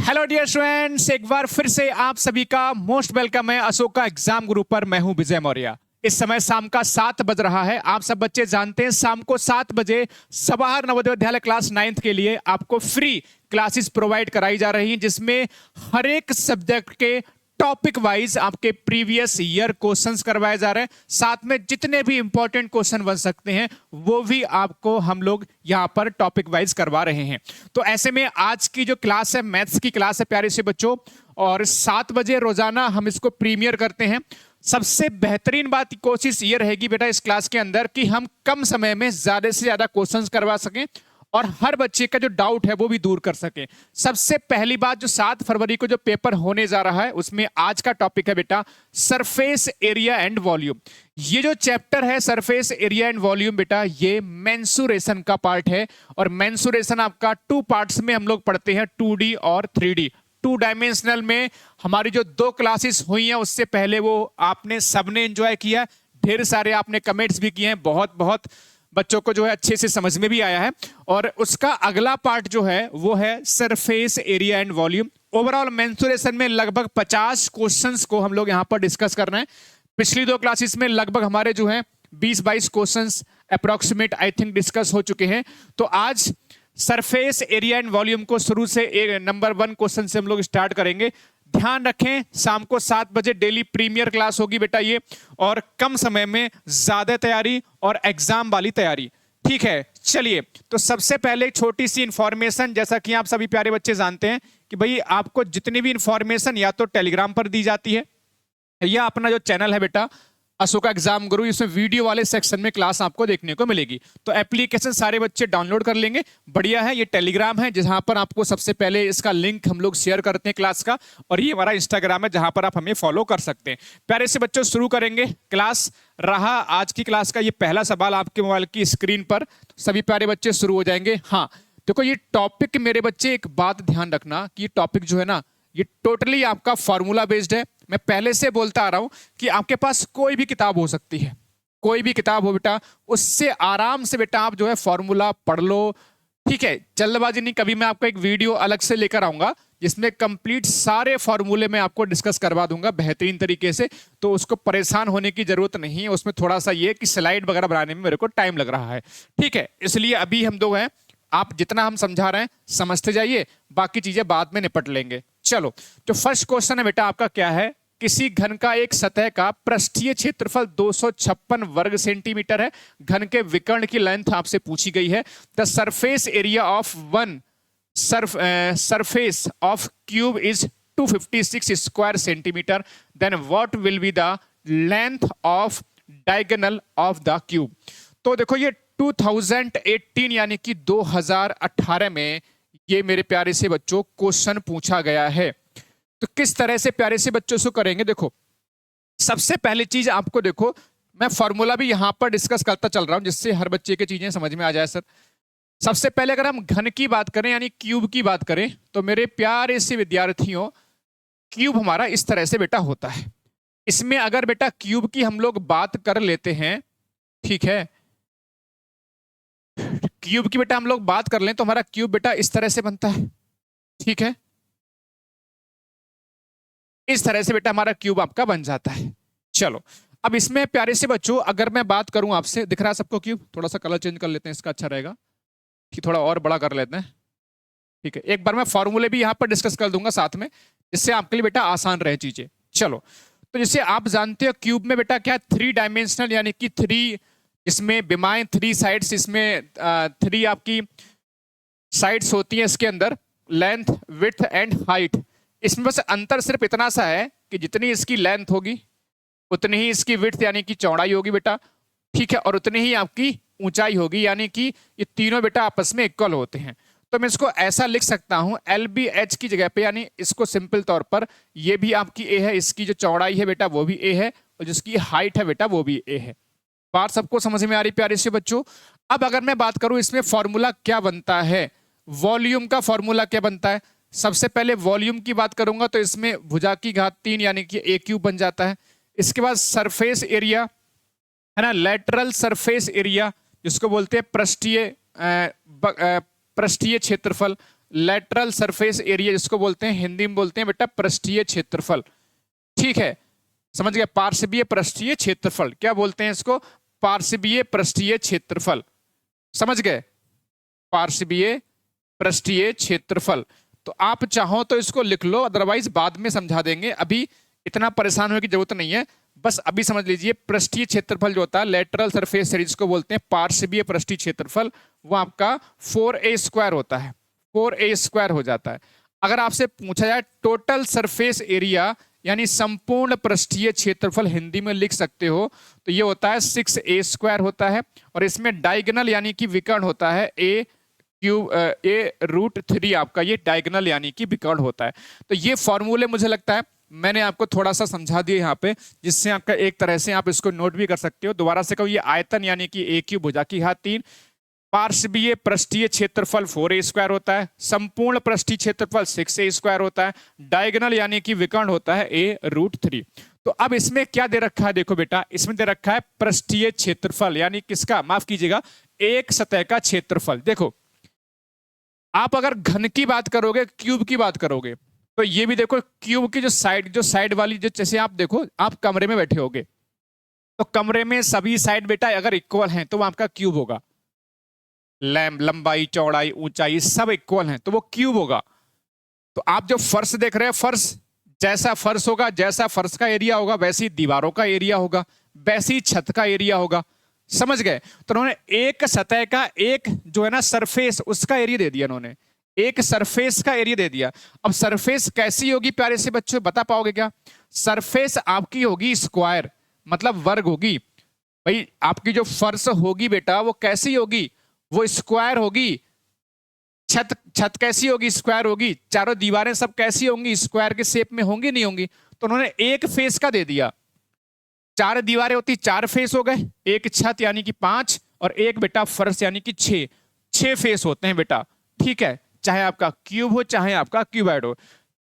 Hello dear students, एक बार फिर से आप सभी का मोस्ट वेलकम है अशोका एग्जाम ग्रुप पर। मैं हूं विजय मौर्य। इस समय शाम का 7 बज रहा है। आप सब बच्चे जानते हैं शाम को 7 बजे सवाहर नवोदय विद्यालय क्लास 9th के लिए आपको फ्री क्लासेस प्रोवाइड कराई जा रही हैं, जिसमें हर एक सब्जेक्ट के टॉपिक वाइज आपके प्रीवियस ईयर क्वेश्चंस करवाए जा रहे हैं। साथ में जितने भी इंपॉर्टेंट क्वेश्चन बन सकते हैं वो भी आपको हम लोग यहां पर टॉपिक वाइज करवा रहे हैं। तो ऐसे में आज की जो क्लास है, मैथ्स की क्लास है प्यारे से बच्चों, और 7 बजे रोजाना हम इसको प्रीमियर करते हैं। सबसे बेहतरीन बात कोशिश ये रहेगी बेटा इस क्लास के अंदर कि हम कम समय में ज्यादा से ज्यादा क्वेश्चंस करवा सकें और हर बच्चे का जो डाउट है वो भी दूर कर सके। सबसे पहली बात, जो 7 फरवरी को जो पेपर होने जा रहा है उसमें आज का टॉपिक है बेटा सरफेस एरिया एंड वॉल्यूम। ये जो चैप्टर है सरफेस एरिया एंड वॉल्यूम बेटा, ये मेंसुरेशन का पार्ट है। और मेंसुरेशन आपका 2 पार्ट्स में हम लोग पढ़ते हैं, 2D और 3D। 2 डायमेंशनल में हमारी जो 2 क्लासेस हुई हैं उससे पहले वो आपने सबने एंजॉय किया, ढेर सारे आपने कमेंट्स भी किए हैं, बहुत बहुत बच्चों को जो है अच्छे से समझ में भी आया है। और उसका अगला पार्ट जो है वो है surface area and volume. Overall mensuration में लगभग 50 क्वेश्चंस को हम लोग यहां पर डिस्कस कर रहे हैं। पिछली 2 क्लासेस में लगभग हमारे जो है 20-22 questions approximate I think discuss हो चुके हैं। तो आज सरफेस एरिया एंड वॉल्यूम को शुरू से नंबर 1 क्वेश्चन से हम लोग स्टार्ट करेंगे। ध्यान रखें शाम को 7 बजे डेली प्रीमियर क्लास होगी बेटा ये, और कम समय में ज्यादा तैयारी और एग्जाम वाली तैयारी। ठीक है, चलिए तो सबसे पहले छोटी सी इंफॉर्मेशन, जैसा कि आप सभी प्यारे बच्चे जानते हैं कि भाई आपको जितनी भी इंफॉर्मेशन या तो टेलीग्राम पर दी जाती है या अपना जो चैनल है बेटा अशोका एग्जाम गुरु, इसमें वीडियो वाले सेक्शन में क्लास आपको देखने को मिलेगी। तो एप्लीकेशन सारे बच्चे डाउनलोड कर लेंगे, बढ़िया है। ये टेलीग्राम है जहां पर आपको सबसे पहले इसका लिंक हम लोग शेयर करते हैं क्लास का, और ये हमारा इंस्टाग्राम है जहां पर आप हमें फॉलो कर सकते हैं। प्यारे से बच्चों शुरू करेंगे क्लास। रहा आज की क्लास का ये पहला सवाल आपके मोबाइल की स्क्रीन पर, सभी प्यारे बच्चे शुरू हो जाएंगे। हाँ देखो, ये टॉपिक मेरे बच्चे एक बात ध्यान रखना कि ये टॉपिक जो है ना ये टोटली आपका फॉर्मूला बेस्ड है। मैं पहले से बोलता आ रहा हूं कि आपके पास कोई भी किताब हो सकती है, कोई भी किताब हो बेटा, उससे आराम से बेटा आप जो है फॉर्मूला पढ़ लो। ठीक है, जल्दबाजी नहीं। कभी मैं आपको एक वीडियो अलग से लेकर आऊंगा जिसमें कंप्लीट सारे फॉर्मूले में आपको डिस्कस करवा दूंगा बेहतरीन तरीके से, तो उसको परेशान होने की जरूरत नहीं है। उसमें थोड़ा सा ये कि स्लाइड वगैरह बनाने में मेरे को टाइम लग रहा है। ठीक है, इसलिए अभी हम दो हैं, आप जितना हम समझा रहे हैं समझते जाइए, बाकी चीजें बाद में निपट लेंगे। चलो, तो फर्स्ट क्वेश्चन है बेटा आपका क्या है, किसी घन का एक सतह का पृष्ठीय क्षेत्रफल 256 वर्ग सेंटीमीटर है। घन के विकर्ण की लेंथ आपसे पूछी गई है। The surface area of one surface of cube is 256 square centimetre. Then what will be the length of diagonal of the cube. तो देखो, ये 2018 यानी कि 2018 में ये मेरे प्यारे से बच्चों क्वेश्चन पूछा गया है। तो किस तरह से प्यारे से बच्चों से करेंगे, देखो सबसे पहली चीज आपको, देखो मैं फॉर्मूला भी यहां पर डिस्कस करता चल रहा हूं जिससे हर बच्चे की चीजें समझ में आ जाए। सर सबसे पहले अगर हम घन की बात करें यानी क्यूब की बात करें, तो मेरे प्यारे से विद्यार्थियों क्यूब हमारा इस तरह से बेटा होता है। इसमें अगर बेटा क्यूब की हम लोग बात कर लेते हैं, ठीक है, क्यूब की बेटा हम लोग बात कर लें तो हमारा क्यूब बेटा इस तरह से बनता है। ठीक है, इस तरह से बेटा हमारा क्यूब आपका बन जाता है। चलो, अब इसमें प्यारे से बच्चों अगर मैं बात करूं आपसे, दिख रहा है सबको क्यूब? थोड़ा सा कलर चेंज कर लेते हैं, इसका अच्छा रहेगा कि थोड़ा और बड़ा कर लेते हैं। ठीक है, एक बार मैं फॉर्मूले भी यहां पर डिस्कस कर दूंगा साथ में, जिससे आपके लिए बेटा आसान रहे चीजें। चलो, तो जैसे आप जानते हो क्यूब में बेटा क्या 3 डायमेंशनल यानी कि 3, इसमें बिमाएं 3 साइड्स, इसमें 3 आपकी साइड्स होती हैं इसके अंदर, लेंथ विड्थ एंड हाइट। इसमें बस अंतर सिर्फ इतना सा है कि जितनी इसकी लेंथ होगी उतनी ही इसकी विड्थ यानी कि चौड़ाई होगी बेटा। ठीक है, और उतनी ही आपकी ऊंचाई होगी, यानी कि ये तीनों बेटा आपस में इक्वल होते हैं। तो मैं इसको ऐसा लिख सकता हूं LBH की जगह पे, यानी इसको सिंपल तौर पर ये भी आपकी A है, इसकी जो चौड़ाई है बेटा वो भी A है, और जिसकी हाइट है बेटा वो भी A है। बात सबको समझ में आ रही प्यारे से बच्चों? अब अगर मैं बात करूं इसमें फॉर्मूला क्या बनता है, वॉल्यूम का फॉर्मूला क्या बनता है। सबसे पहले वॉल्यूम की बात करूंगा तो इसमें भुजा की घात 3 यानी कि A क्यूब बन जाता है। इसके बाद सरफेस एरिया है ना, लेटरल सरफेस एरिया जिसको बोलते हैं पृष्ठीय क्षेत्रफल, लेटरल सरफेस एरिया जिसको बोलते हैं, हिंदी में बोलते हैं बेटा पृष्ठीय क्षेत्रफल। ठीक है, समझ गए, पार्श्वीय पृष्ठीय क्षेत्रफल, क्या बोलते हैं इसको, पार्श्वीय पृष्ठीय क्षेत्रफल, समझ गए, पार्श्वीय पृष्ठीय क्षेत्रफल। तो आप चाहो तो इसको लिख लो, अदरवाइज बाद में समझा देंगे, अभी इतना परेशान होने की जरूरत नहीं है, बस अभी समझ लीजिए पृष्ठीय क्षेत्रफल जो होता है, लेटरल सरफेस एरिया जिसको बोलते हैं पार्श्वीय पृष्ठीय क्षेत्रफल, वो आपका 4a² होता है, 4a² हो जाता है। अगर आपसे पूछा जाए टोटल सरफेस एरिया यानी संपूर्ण पृष्ठीय क्षेत्रफल हिंदी में लिख सकते हो, तो ये होता है 6a² होता है, और इसमें डायगोनल यानी कि विकर्ण होता है a√3 आपका, ये डायगोनल यानी कि विकर्ण होता है। तो ये फॉर्मूले मुझे लगता है मैंने आपको थोड़ा सा समझा दिया यहाँ पे, जिससे आपका एक तरह से आप इसको नोट भी कर सकते हो। दोबारा से कहूँ, ये आयतन यानी कि a³ भुजा की घात 3, पार्श्वीय पृष्ठीय क्षेत्रफल 4a² होता है, संपूर्ण पृष्ठीय क्षेत्रफल 6a² होता है, डायगोनल यानी कि विकर्ण होता है a√3। तो अब इसमें क्या दे रखा है, देखो बेटा, इसमें दे रखा है पृष्ठीय क्षेत्रफल, यानी किसका, माफ कीजिएगा, एक सतह का क्षेत्रफल। देखो आप अगर घन की बात करोगे, क्यूब की बात करोगे, तो ये भी देखो क्यूब की जो साइड वाली, जो जैसे आप देखो, आप कमरे में बैठे होगे, तो कमरे में सभी साइड बेटा अगर इक्वल हैं तो वो आपका क्यूब होगा, लंबाई चौड़ाई ऊंचाई सब इक्वल हैं तो वो क्यूब होगा। तो आप जो फर्श देख रहे हैं, फर्श जैसा फर्श होगा, जैसा फर्श का एरिया होगा, वैसी दीवारों का एरिया होगा, वैसी छत का एरिया होगा, समझ गए। तो उन्होंने एक सतह का एक जो है ना सरफेस, उसका एरिया दे दिया, उन्होंने एक सरफेस का एरिया दे दिया। अब सरफेस कैसी होगी प्यारे से बच्चों, बता पाओगे क्या? सरफेस आपकी होगी स्क्वायर, मतलब वर्ग होगी। भाई आपकी जो फर्श होगी बेटा वो कैसी होगी, वो स्क्वायर होगी। छत कैसी होगी, स्क्वायर होगी। चारों दीवारें सब कैसी होंगी, स्क्वायर के शेप में होंगी, नहीं होंगी। तो उन्होंने एक फेस का दे दिया, चार दीवारें होती, चार फेस हो गए, एक छत यानी कि 5, और एक बेटा फर्श यानी कि 6 फेस होते हैं बेटा। ठीक है, चाहे आपका क्यूब हो चाहे आपका क्यूबॉइड हो।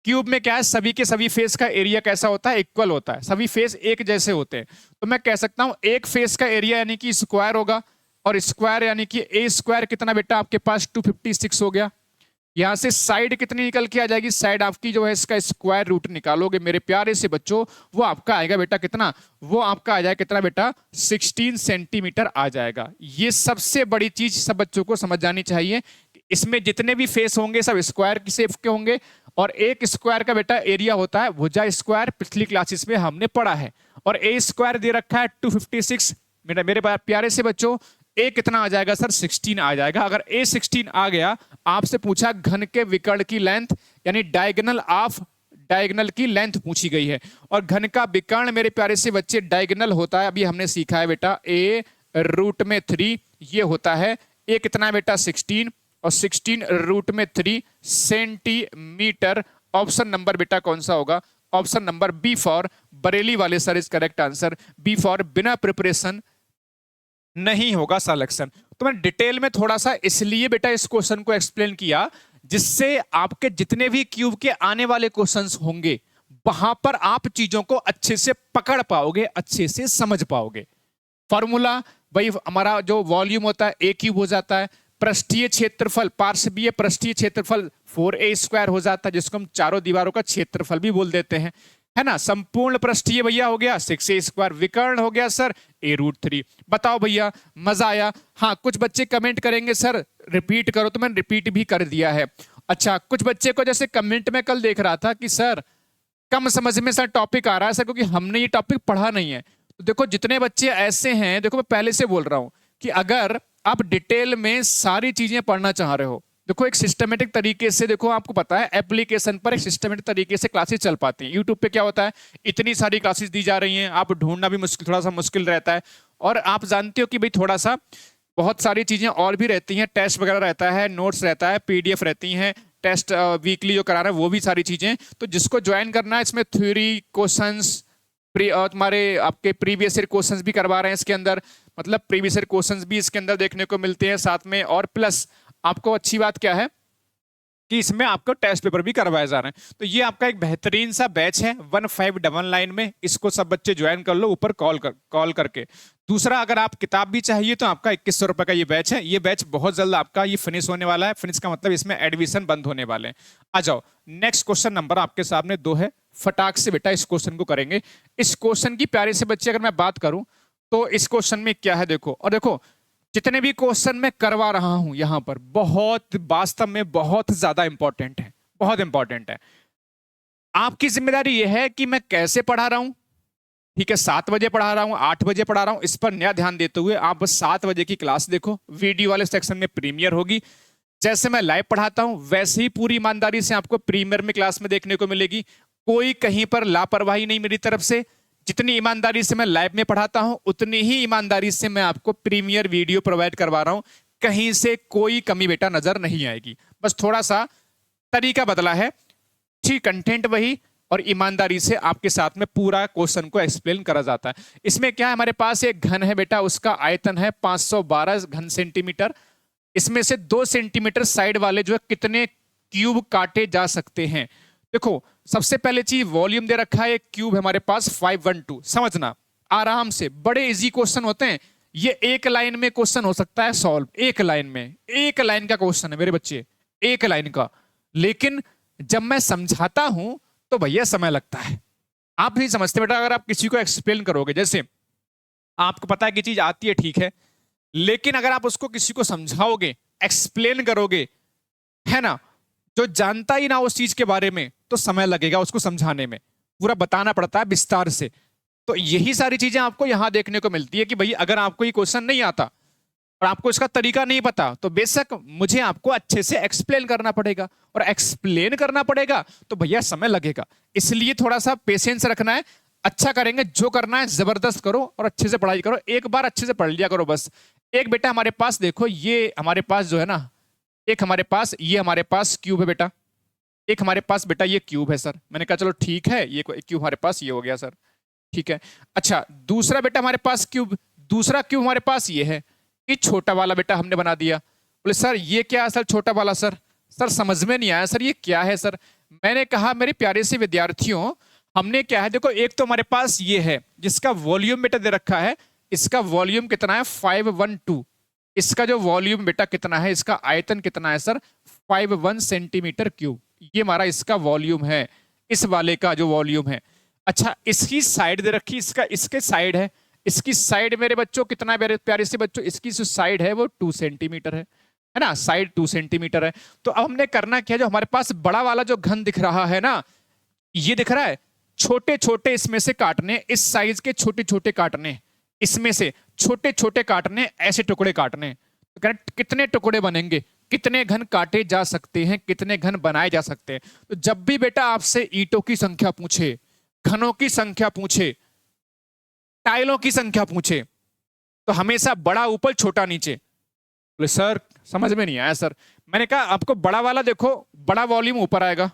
क्यूब में क्या है, सभी के सभी फेस का एरिया कैसा होता है, इक्वल होता है, सभी फेस एक जैसे होते हैं। तो मैं कह सकता हूं एक फेस का एरिया यानी कि स्क्वायर होगा, और स्क्वायर यानी कि a² कितना बेटा आपके पास 256 हो गया। यहां से साइड कितनी निकल के आ जाएगी, साइड आपकी जो है इसका स्क्वायर रूट निकालोगे मेरे प्यारे से बच्चों, वो आपका आएगा बेटा कितना, वो आपका आ जाएगा कितना बेटा, 16 सेंटीमीटर आ जाएगा। ये सबसे बड़ी चीज सब बच्चों को समझ जानी चाहिए, इसमें जितने भी फेस होंगे सब स्क्वायर की शेप के होंगे, और एक स्क्वायर का बेटा एरिया होता है भुजा स्क्वायर, पिछली क्लासेस में हमने पढ़ा है। और a² दे रखा है 256। मेरे प्यारे से बच्चों, a कितना आ जाएगा सर, 16 आ जाएगा। अगर a 16 आ गया, आपसे पूछा घन के विकर्ण की लेंथ, यानी डायगोनल की लेंथ पूछी गई है। और घन का विकर्ण मेरे प्यारे से बच्चे डायगोनल होता है, अभी हमने सीखा है बेटा, a√3 ये होता है। a कितना है बेटा 16, और 16√3 सेंटीमीटर। ऑप्शन नंबर बेटा कौन सा होगा, option number B for Bareilly वाले sir is correct answer. B for बिना प्रिपरेशन नहीं होगा सिलेक्शन। तो मैं डिटेल में थोड़ा सा इसलिए बेटा इस क्वेश्चन को एक्सप्लेन किया, जिससे आपके जितने भी क्यूब के आने वाले क्वेश्चंस होंगे वहां पर आप चीजों को अच्छे से पकड़ पाओगे, अच्छे से समझ पाओगे। फॉर्मूला भाई हमारा जो वॉल्यूम होता है a³ हो जाता है, पृष्ठीय क्षेत्रफल पार्श्वीय पृष्ठीय क्षेत्रफल 4a² हो जाता है, जिसको हम चारों दीवारों का क्षेत्रफल भी बोल देते हैं, है ना। संपूर्ण पृष्ठीय भैया हो गया 6a², विकर्ण हो गया सर a√3। बताओ भैया मजा आया? हाँ, कुछ बच्चे कमेंट करेंगे सर रिपीट करो, तो मैंने रिपीट भी कर दिया है। अच्छा, कुछ बच्चे को जैसे कमेंट में कल देख रहा था कि सर कम समझ में सर टॉपिक आ रहा है सर, क्योंकि हमने ये टॉपिक पढ़ा नहीं है। तो देखो जितने बच्चे ऐसे हैं, देखो मैं पहले से बोल रहा हूं कि अगर आप डिटेल में सारी चीजें पढ़ना चाह रहे हो, देखो एक सिस्टमेटिक तरीके से, देखो आपको पता है एप्लीकेशन पर एक सिस्टमेटिक तरीके से क्लासेस चल पाती हैं। यूट्यूब पे क्या होता है, इतनी सारी क्लासेस दी जा रही हैं, आप ढूंढना भी थोड़ा सा मुश्किल रहता है। और आप जानते हो कि भाई थोड़ा सा बहुत सारी चीजें और भी रहती हैं, टेस्ट वगैरह रहता है, नोट्स रहता है, PDF रहती हैं, टेस्ट वीकली जो करा रहे हैं वो भी सारी चीजें। तो जिसको ज्वाइन करना है, इसमें थ्योरी क्वेश्चंस तुम्हारे आपके प्रीवियस ईयर क्वेश्चंस भी करवा रहे हैं इसके अंदर, मतलब प्रीवियस ईयर क्वेश्चंस भी इसके अंदर देखने को मिलते हैं साथ में। और प्लस आपको अच्छी बात क्या है कि इसमें आपको टेस्ट पेपर भी करवाए जा रहे हैं। तो ये आपका एक बेहतरीन सा बैच है 1599 में, इसको सब बच्चे ज्वाइन कर लो ऊपर कॉल करके। दूसरा, अगर आप किताब भी चाहिए तो आपका 2100 रुपए का ये बैच है। ये बैच बहुत जल्द आपका ये फिनिश होने वाला है। फिनिश का मतलब इसमें एडमिशन बंद होने वाले हैं। आ जाओ, नेक्स्ट क्वेश्चन नंबर आपके सामने 2 है। फटाक से बेटा इस क्वेश्चन को करेंगे। इस क्वेश्चन की प्यारे से बच्चे अगर मैं बात करूं तो इस क्वेश्चन में क्या है देखो, और देखो जितने भी क्वेश्चन मैं करवा रहा हूं यहां पर बहुत वास्तव में बहुत ज्यादा इंपॉर्टेंट है, बहुत इंपॉर्टेंट है। आपकी जिम्मेदारी यह है कि मैं कैसे पढ़ा रहा हूं, ठीक है, 7 बजे पढ़ा रहा हूं, 8 बजे पढ़ा रहा हूं, इस पर नया ध्यान देते हुए आप बस 7 बजे की क्लास देखो। वीडियो वाले सेक्शन में प्रीमियर होगी। जैसे मैं लाइव पढ़ाता हूं वैसे ही पूरी ईमानदारी से आपको प्रीमियर में क्लास में देखने को मिलेगी। कोई कहीं पर लापरवाही नहीं मेरी तरफ से। जितनी ईमानदारी से मैं लाइव में पढ़ाता हूं उतनी ही ईमानदारी से मैं आपको प्रीमियर वीडियो प्रोवाइड करवा रहा हूं। कहीं से कोई कमी बेटा नजर नहीं आएगी, बस थोड़ा सा तरीका बदला है, ठीक कंटेंट वही, और ईमानदारी से आपके साथ में पूरा क्वेश्चन को एक्सप्लेन करा जाता है। इसमें क्या है, हमारे पास एक घन है बेटा, उसका आयतन है 512 घन सेंटीमीटर। इसमें से 2 सेंटीमीटर साइड वाले जो है कितने क्यूब काटे जा सकते हैं। देखो सबसे पहले चीज वॉल्यूम दे रखा है, एक क्यूब है हमारे पास 512। समझना आराम से, बड़े इजी क्वेश्चन होते हैं ये। एक लाइन में क्वेश्चन हो सकता है सॉल्व, एक लाइन में, एक लाइन का क्वेश्चन है मेरे बच्चे, एक लाइन का। लेकिन जब मैं समझाता हूं तो भैया समय लगता है। आप नहीं समझते बेटा, अगर आप किसी को एक्सप्लेन करोगे, जैसे आपको पता है कि चीज आती है ठीक है, लेकिन अगर आप उसको किसी को समझाओगे, एक्सप्लेन करोगे, है ना, जो जानता ही ना उस चीज के बारे में, तो समय लगेगा उसको समझाने में, पूरा बताना पड़ता है विस्तार से। तो यही सारी चीजें आपको यहां देखने को मिलती है कि भाई अगर आपको ये क्वेश्चन नहीं आता और आपको इसका तरीका नहीं पता तो बेशक मुझे आपको अच्छे से एक्सप्लेन करना पड़ेगा, और एक्सप्लेन करना पड़ेगा तो भैया समय लगेगा। इसलिए थोड़ा सा पेशेंस रखना है। अच्छा करेंगे, जो करना है जबरदस्त करो और अच्छे से पढ़ाई करो। एक बार अच्छे से पढ़ लिया करो बस। एक बेटा हमारे पास देखो, ये हमारे पास जो है ना, एक हमारे पास ये हमारे पास क्यूब है बेटा, एक हमारे पास बेटा ये क्यूब है सर। मैंने कहा चलो ठीक है, ये क्यूब हमारे पास ये हो गया सर, ठीक है। अच्छा दूसरा बेटा हमारे पास क्यूब, दूसरा क्यूब हमारे पास ये है, ये छोटा वाला बेटा हमने बना दिया। बोले सर ये क्या है सर, छोटा वाला सर? सर समझ में नहीं आया सर, ये क्या है सर? मैंने कहा मेरे प्यारे से विद्यार्थियों, हमने क्या है देखो, एक तो हमारे पास ये है जिसका वॉल्यूम बेटा दे रखा है, इसका वॉल्यूम कितना है 512। इसका जो वॉल्यूम बेटा कितना है, इसका आयतन कितना है सर 51 सेंटीमीटर क्यूब। ये हमारा इसका वॉल्यूम है, इस वाले का जो वॉल्यूम है। अच्छा इसकी साइड दे रखी, इसका इसके साइड है, इसकी साइड मेरे बच्चों कितना है मेरे प्यारे से बच्चों, इसकी जो साइड है वो 2 सेंटीमीटर है ना, साइड 2 सेंटीमीटर है। तो अब हमने करना क्या, जो हमारे पास बड़ा वाला जो घन दिख रहा है ना, ये दिख रहा है, छोटे छोटे इसमें से काटने, इस साइज के छोटे छोटे काटने, इसमें से छोटे छोटे काटने, ऐसे टुकड़े काटने। तो कितने टुकड़े बनेंगे, कितने घन काटे जा सकते हैं, कितने घन बनाए जा सकते हैं। तो जब भी बेटा आपसे ईंटों की संख्या पूछे, घनों की संख्या पूछे, टाइलों की संख्या पूछे, तो हमेशा बड़ा ऊपर छोटा नीचे। बोले सर समझ में नहीं आया सर। मैंने कहा आपको बड़ा वाला देखो, बड़ा वॉल्यूम ऊपर आएगा,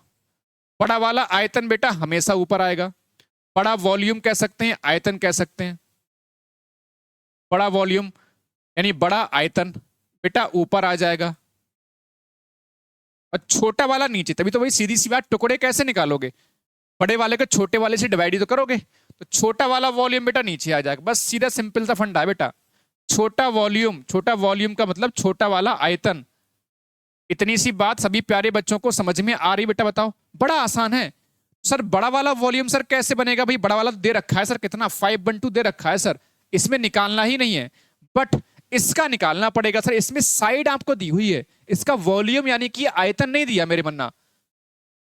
बड़ा वाला आयतन बेटा हमेशा ऊपर आएगा। बड़ा वॉल्यूम कह सकते हैं, आयतन कह सकते हैं। बड़ा वॉल्यूम यानी बड़ा आयतन बेटा ऊपर आ जाएगा, और छोटा वाला नीचे। तभी तो भाई सीधी सी बात, टुकड़े कैसे निकालोगे, बड़े वाले को छोटे वाले से डिवाइड ही तो करोगे। तो छोटा वाला वॉल्यूम बेटा नीचे आ जाएगा, बस सीधा सिंपल सा फंडा है बेटा। छोटा वॉल्यूम का मतलब छोटा वाला आयतन। इतनी सी बात सभी प्यारे बच्चों को समझ में आ रही बेटा, बताओ? बड़ा आसान है सर। बड़ा वाला वॉल्यूम सर कैसे बनेगा? भाई बड़ा वाला दे रखा है सर, कितना 512 दे रखा है सर, इसमें निकालना ही नहीं है, बट इसका निकालना पड़ेगा सर। इसमें साइड आपको दी हुई है, इसका वॉल्यूम यानी कि आयतन नहीं दिया मेरे मन्ना।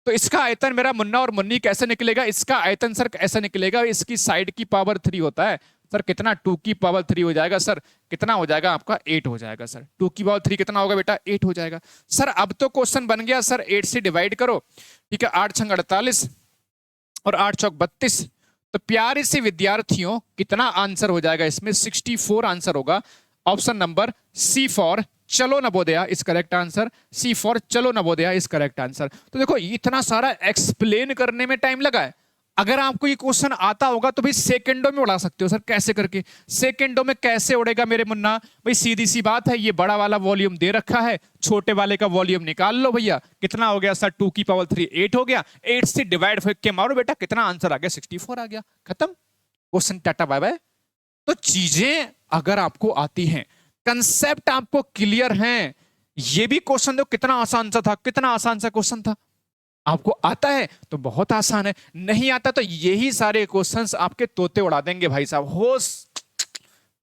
तो इसका आयतन मेरा मुन्ना और मुन्नी कैसे निकलेगा? इसका आयतन सर ऐसा निकलेगा, इसकी साइड की पावर 3 होता है सर। कितना 2 की पावर 3 हो जाएगा सर, कितना हो जाएगा आपका 8 हो जाएगा सर। 2 की पावर 3 कितना होगा बेटा? 8 हो जाएगा सर। अब तो क्वेश्चन बन गया सर, 8 से डिवाइड करो, ठीक है, 8 छंग 48 और 8 चौक 32। तो प्यारे से विद्यार्थियों कितना आंसर हो जाएगा इसमें? 64 आंसर होगा। ऑप्शन नंबर सी फॉर चलो Navodaya is correct answer. C for चलो नवोदया इज करेक्ट आंसर। तो देखो इतना सारा एक्सप्लेन करने में टाइम लगा है, अगर आपको ये क्वेश्चन आता होगा तो भाई सेकंडों में उड़ा सकते हो सर, कैसे करके सेकंडों में कैसे उड़ेगा मेरे मुन्ना? भाई सीधी सी बात है, ये बड़ा वाला वॉल्यूम दे रखा है, छोटे वाले का वॉल्यूम निकाल लो भैया। कितना हो गया सर? 2 की पावर 3 8 हो गया। 8 से डिवाइड करके मारो बेटा, कितना आंसर आ गया? 64 आ गया। खत्म क्वेश्चन, टाटा बाय बाय। तो चीजें अगर आपको आती हैं, कंसेप्ट आपको क्लियर हैं, ये भी क्वेश्चन दो कितना आसान सा था, कितना आसान सा क्वेश्चन था। आपको आता है तो बहुत आसान है, नहीं आता तो यही सारे क्वेश्चंस आपके तोते उड़ा देंगे भाई साहब। होश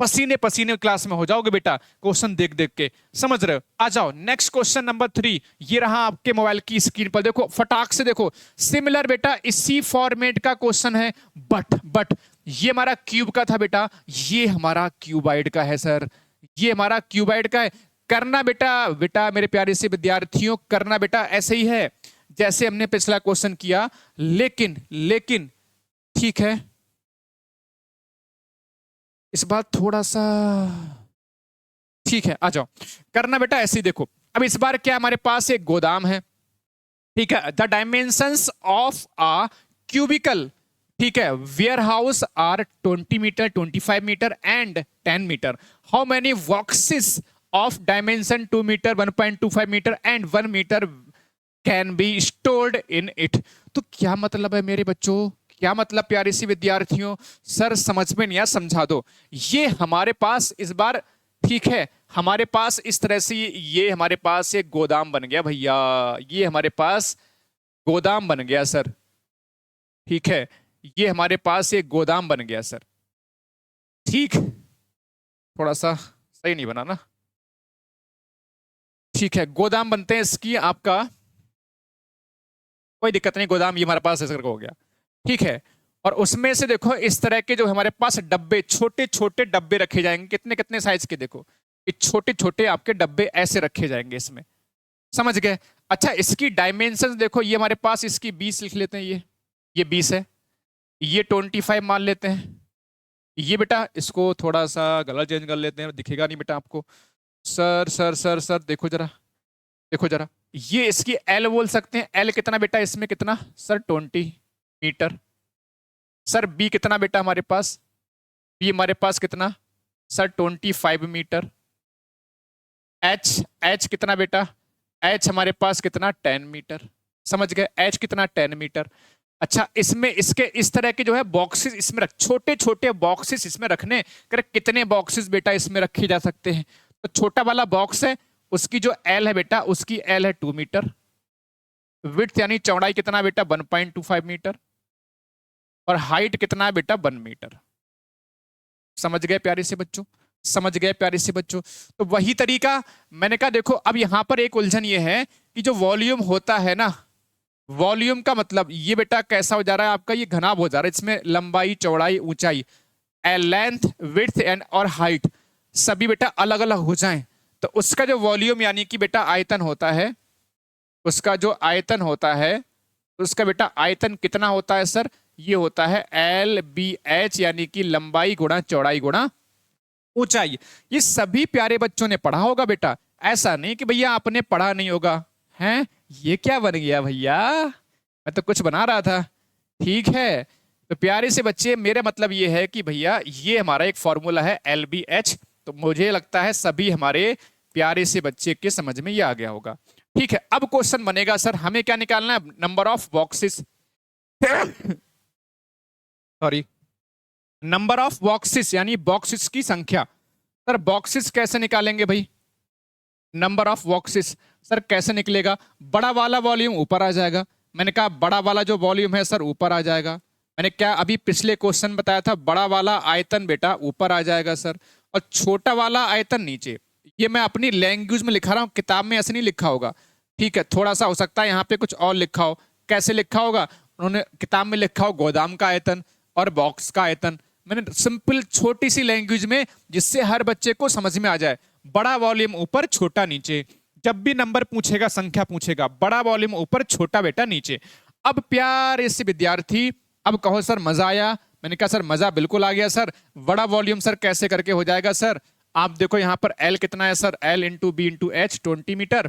पसीने पसीने क्लास में हो जाओगे बेटा, क्वेश्चन देख देख के। समझ रहे हो? आ जाओ नेक्स्ट क्वेश्चन नंबर 3। ये रहा आपके मोबाइल की स्क्रीन पर, देखो फटाक से देखो। सिमिलर बेटा इसी फॉर्मेट का क्वेश्चन है, बट ये हमारा क्यूब का था बेटा, ये हमारा क्यूबाइड का है सर, ये हमारा क्यूबाइड का है। करना बेटा, बेटा मेरे प्यारे से विद्यार्थियों, करना बेटा ऐसे ही है जैसे हमने पिछला क्वेश्चन किया, लेकिन ठीक है, इस बार थोड़ा सा ठीक है। आ जाओ, करना बेटा ऐसे ही देखो। अब इस बार क्या हमारे पास एक गोदाम है, ठीक है। The dimensions of a cubical, ठीक है, warehouse are 20 metre, 25 metre and 10 metre. How many boxes of dimension 2 metre, 1.25 metre and 1 metre can be stored in it. तो क्या मतलब है मेरे बच्चों, क्या मतलब प्यारे सी विद्यार्थियों? सर समझ में नहीं आया, समझा दो। ये हमारे पास इस बार, ठीक है, हमारे पास इस तरह से ये हमारे पास एक गोदाम बन गया भैया, ये हमारे पास गोदाम बन गया सर, ठीक है, ये हमारे पास एक गोदाम बन गया सर। ठीक, थोड़ा सा सही नहीं बना ना, ठीक है, गोदाम बनते हैं इसकी आपका, कोई दिक्कत नहीं, गोदाम ये हमारे पास ऐसे करके हो गया, ठीक है। और उसमें से देखो इस तरह के जो हमारे पास डब्बे, छोटे छोटे डब्बे रखे जाएंगे, कितने कितने साइज के, देखो ये छोटे छोटे आपके डब्बे ऐसे रखे जाएंगे इसमें। समझ गए? अच्छा, इसकी डायमेंशन देखो, ये हमारे पास इसकी 20 लिख लेते हैं, ये 20 है, ये 25 मान लेते हैं। ये बेटा इसको थोड़ा सा कलर चेंज कर लेते हैं, दिखेगा नहीं बेटा आपको। सर सर सर सर देखो जरा, देखो जरा, ये इसकी एल बोल सकते हैं। एल कितना बेटा इसमें, कितना सर? 20 मीटर। सर बी कितना बेटा हमारे पास? बी हमारे पास कितना सर? 25 मीटर। एच, एच कितना बेटा? एच हमारे पास कितना? 10 मीटर। समझ गए? एच कितना? 10 मीटर। अच्छा, इसमें इसके इस तरह के जो है बॉक्सेस इसमें रख, छोटे छोटे बॉक्सेस इसमें रखने, कर कितने बॉक्सेस बेटा इसमें रखे जा सकते हैं? तो छोटा वाला बॉक्स है, उसकी जो एल है बेटा, उसकी एल है 2 मीटर। विड्थ यानी चौड़ाई कितना बेटा? 1.25 मीटर। और हाइट कितना है बेटा? 1 मीटर। समझ गए प्यारे से बच्चों? समझ गए प्यारे से बच्चों? तो वही तरीका मैंने कहा, देखो अब यहां पर एक उलझन ये है कि जो वॉल्यूम होता है ना, वॉल्यूम का मतलब ये बेटा कैसा हो जा रहा है आपका? ये घनाभ हो जा रहा है, इसमें लंबाई, चौड़ाई, ऊंचाई, लेंथ, विड्थ एंड और हाइट सभी बेटा अलग अलग हो जाएं, तो उसका जो वॉल्यूम यानी कि बेटा आयतन होता है, उसका जो आयतन होता है, उसका बेटा आयतन कितना होता है सर? ये होता है एल बी एच, यानी कि लंबाई गुणा चौड़ाई गुणा ऊंचाई। ये सभी प्यारे बच्चों ने पढ़ा होगा बेटा, ऐसा नहीं कि भैया आपने पढ़ा नहीं होगा। हैं, ये क्या बन गया भैया? मैं तो कुछ बना रहा था, ठीक है। तो प्यारे से बच्चे, मेरा मतलब ये है कि भैया ये हमारा एक फॉर्मूला है एल बी एच, तो मुझे लगता है सभी हमारे प्यारे से बच्चे के समझ में ये आ गया होगा। ठीक है, अब क्वेश्चन बनेगा सर, हमें क्या निकालना है? Number of boxes, sorry, number of boxes यानी बॉक्सेस की संख्या। सर बॉक्सेस कैसे निकालेंगे भाई? नंबर ऑफ बॉक्सेस सर कैसे निकलेगा? बड़ा वाला वॉल्यूम ऊपर आ जाएगा। मैंने कहा बड़ा वाला जो वॉल्यूम है सर ऊपर आ जाएगा। मैंने क्या अभी पिछले क्वेश्चन बताया था? बड़ा वाला आयतन बेटा ऊपर आ जाएगा सर, और छोटा वाला आयतन नीचे। ये मैं अपनी लैंग्वेज में लिखा रहा हूँ, किताब में ऐसे नहीं लिखा होगा, ठीक है। थोड़ा सा हो सकता है यहाँ पे कुछ और लिखा हो। कैसे लिखा होगा? उन्होंने किताब में लिखा हो गोदाम का आयतन और बॉक्स का आयतन। मैंने सिंपल छोटी सी लैंग्वेज में, जिससे हर बच्चे को समझ में आ जाए, बड़ा वॉल्यूम ऊपर छोटा नीचे। जब भी नंबर पूछेगा, संख्या पूछेगा, बड़ा वॉल्यूम ऊपर छोटा बेटा नीचे। अब प्यारे से विद्यार्थी, अब कहो सर मजा आया? मैंने कहा सर मजा बिल्कुल आ गया सर। बड़ा वॉल्यूम सर कैसे करके हो जाएगा सर? आप देखो यहाँ पर एल कितना है sir? L into B into H, 20 metre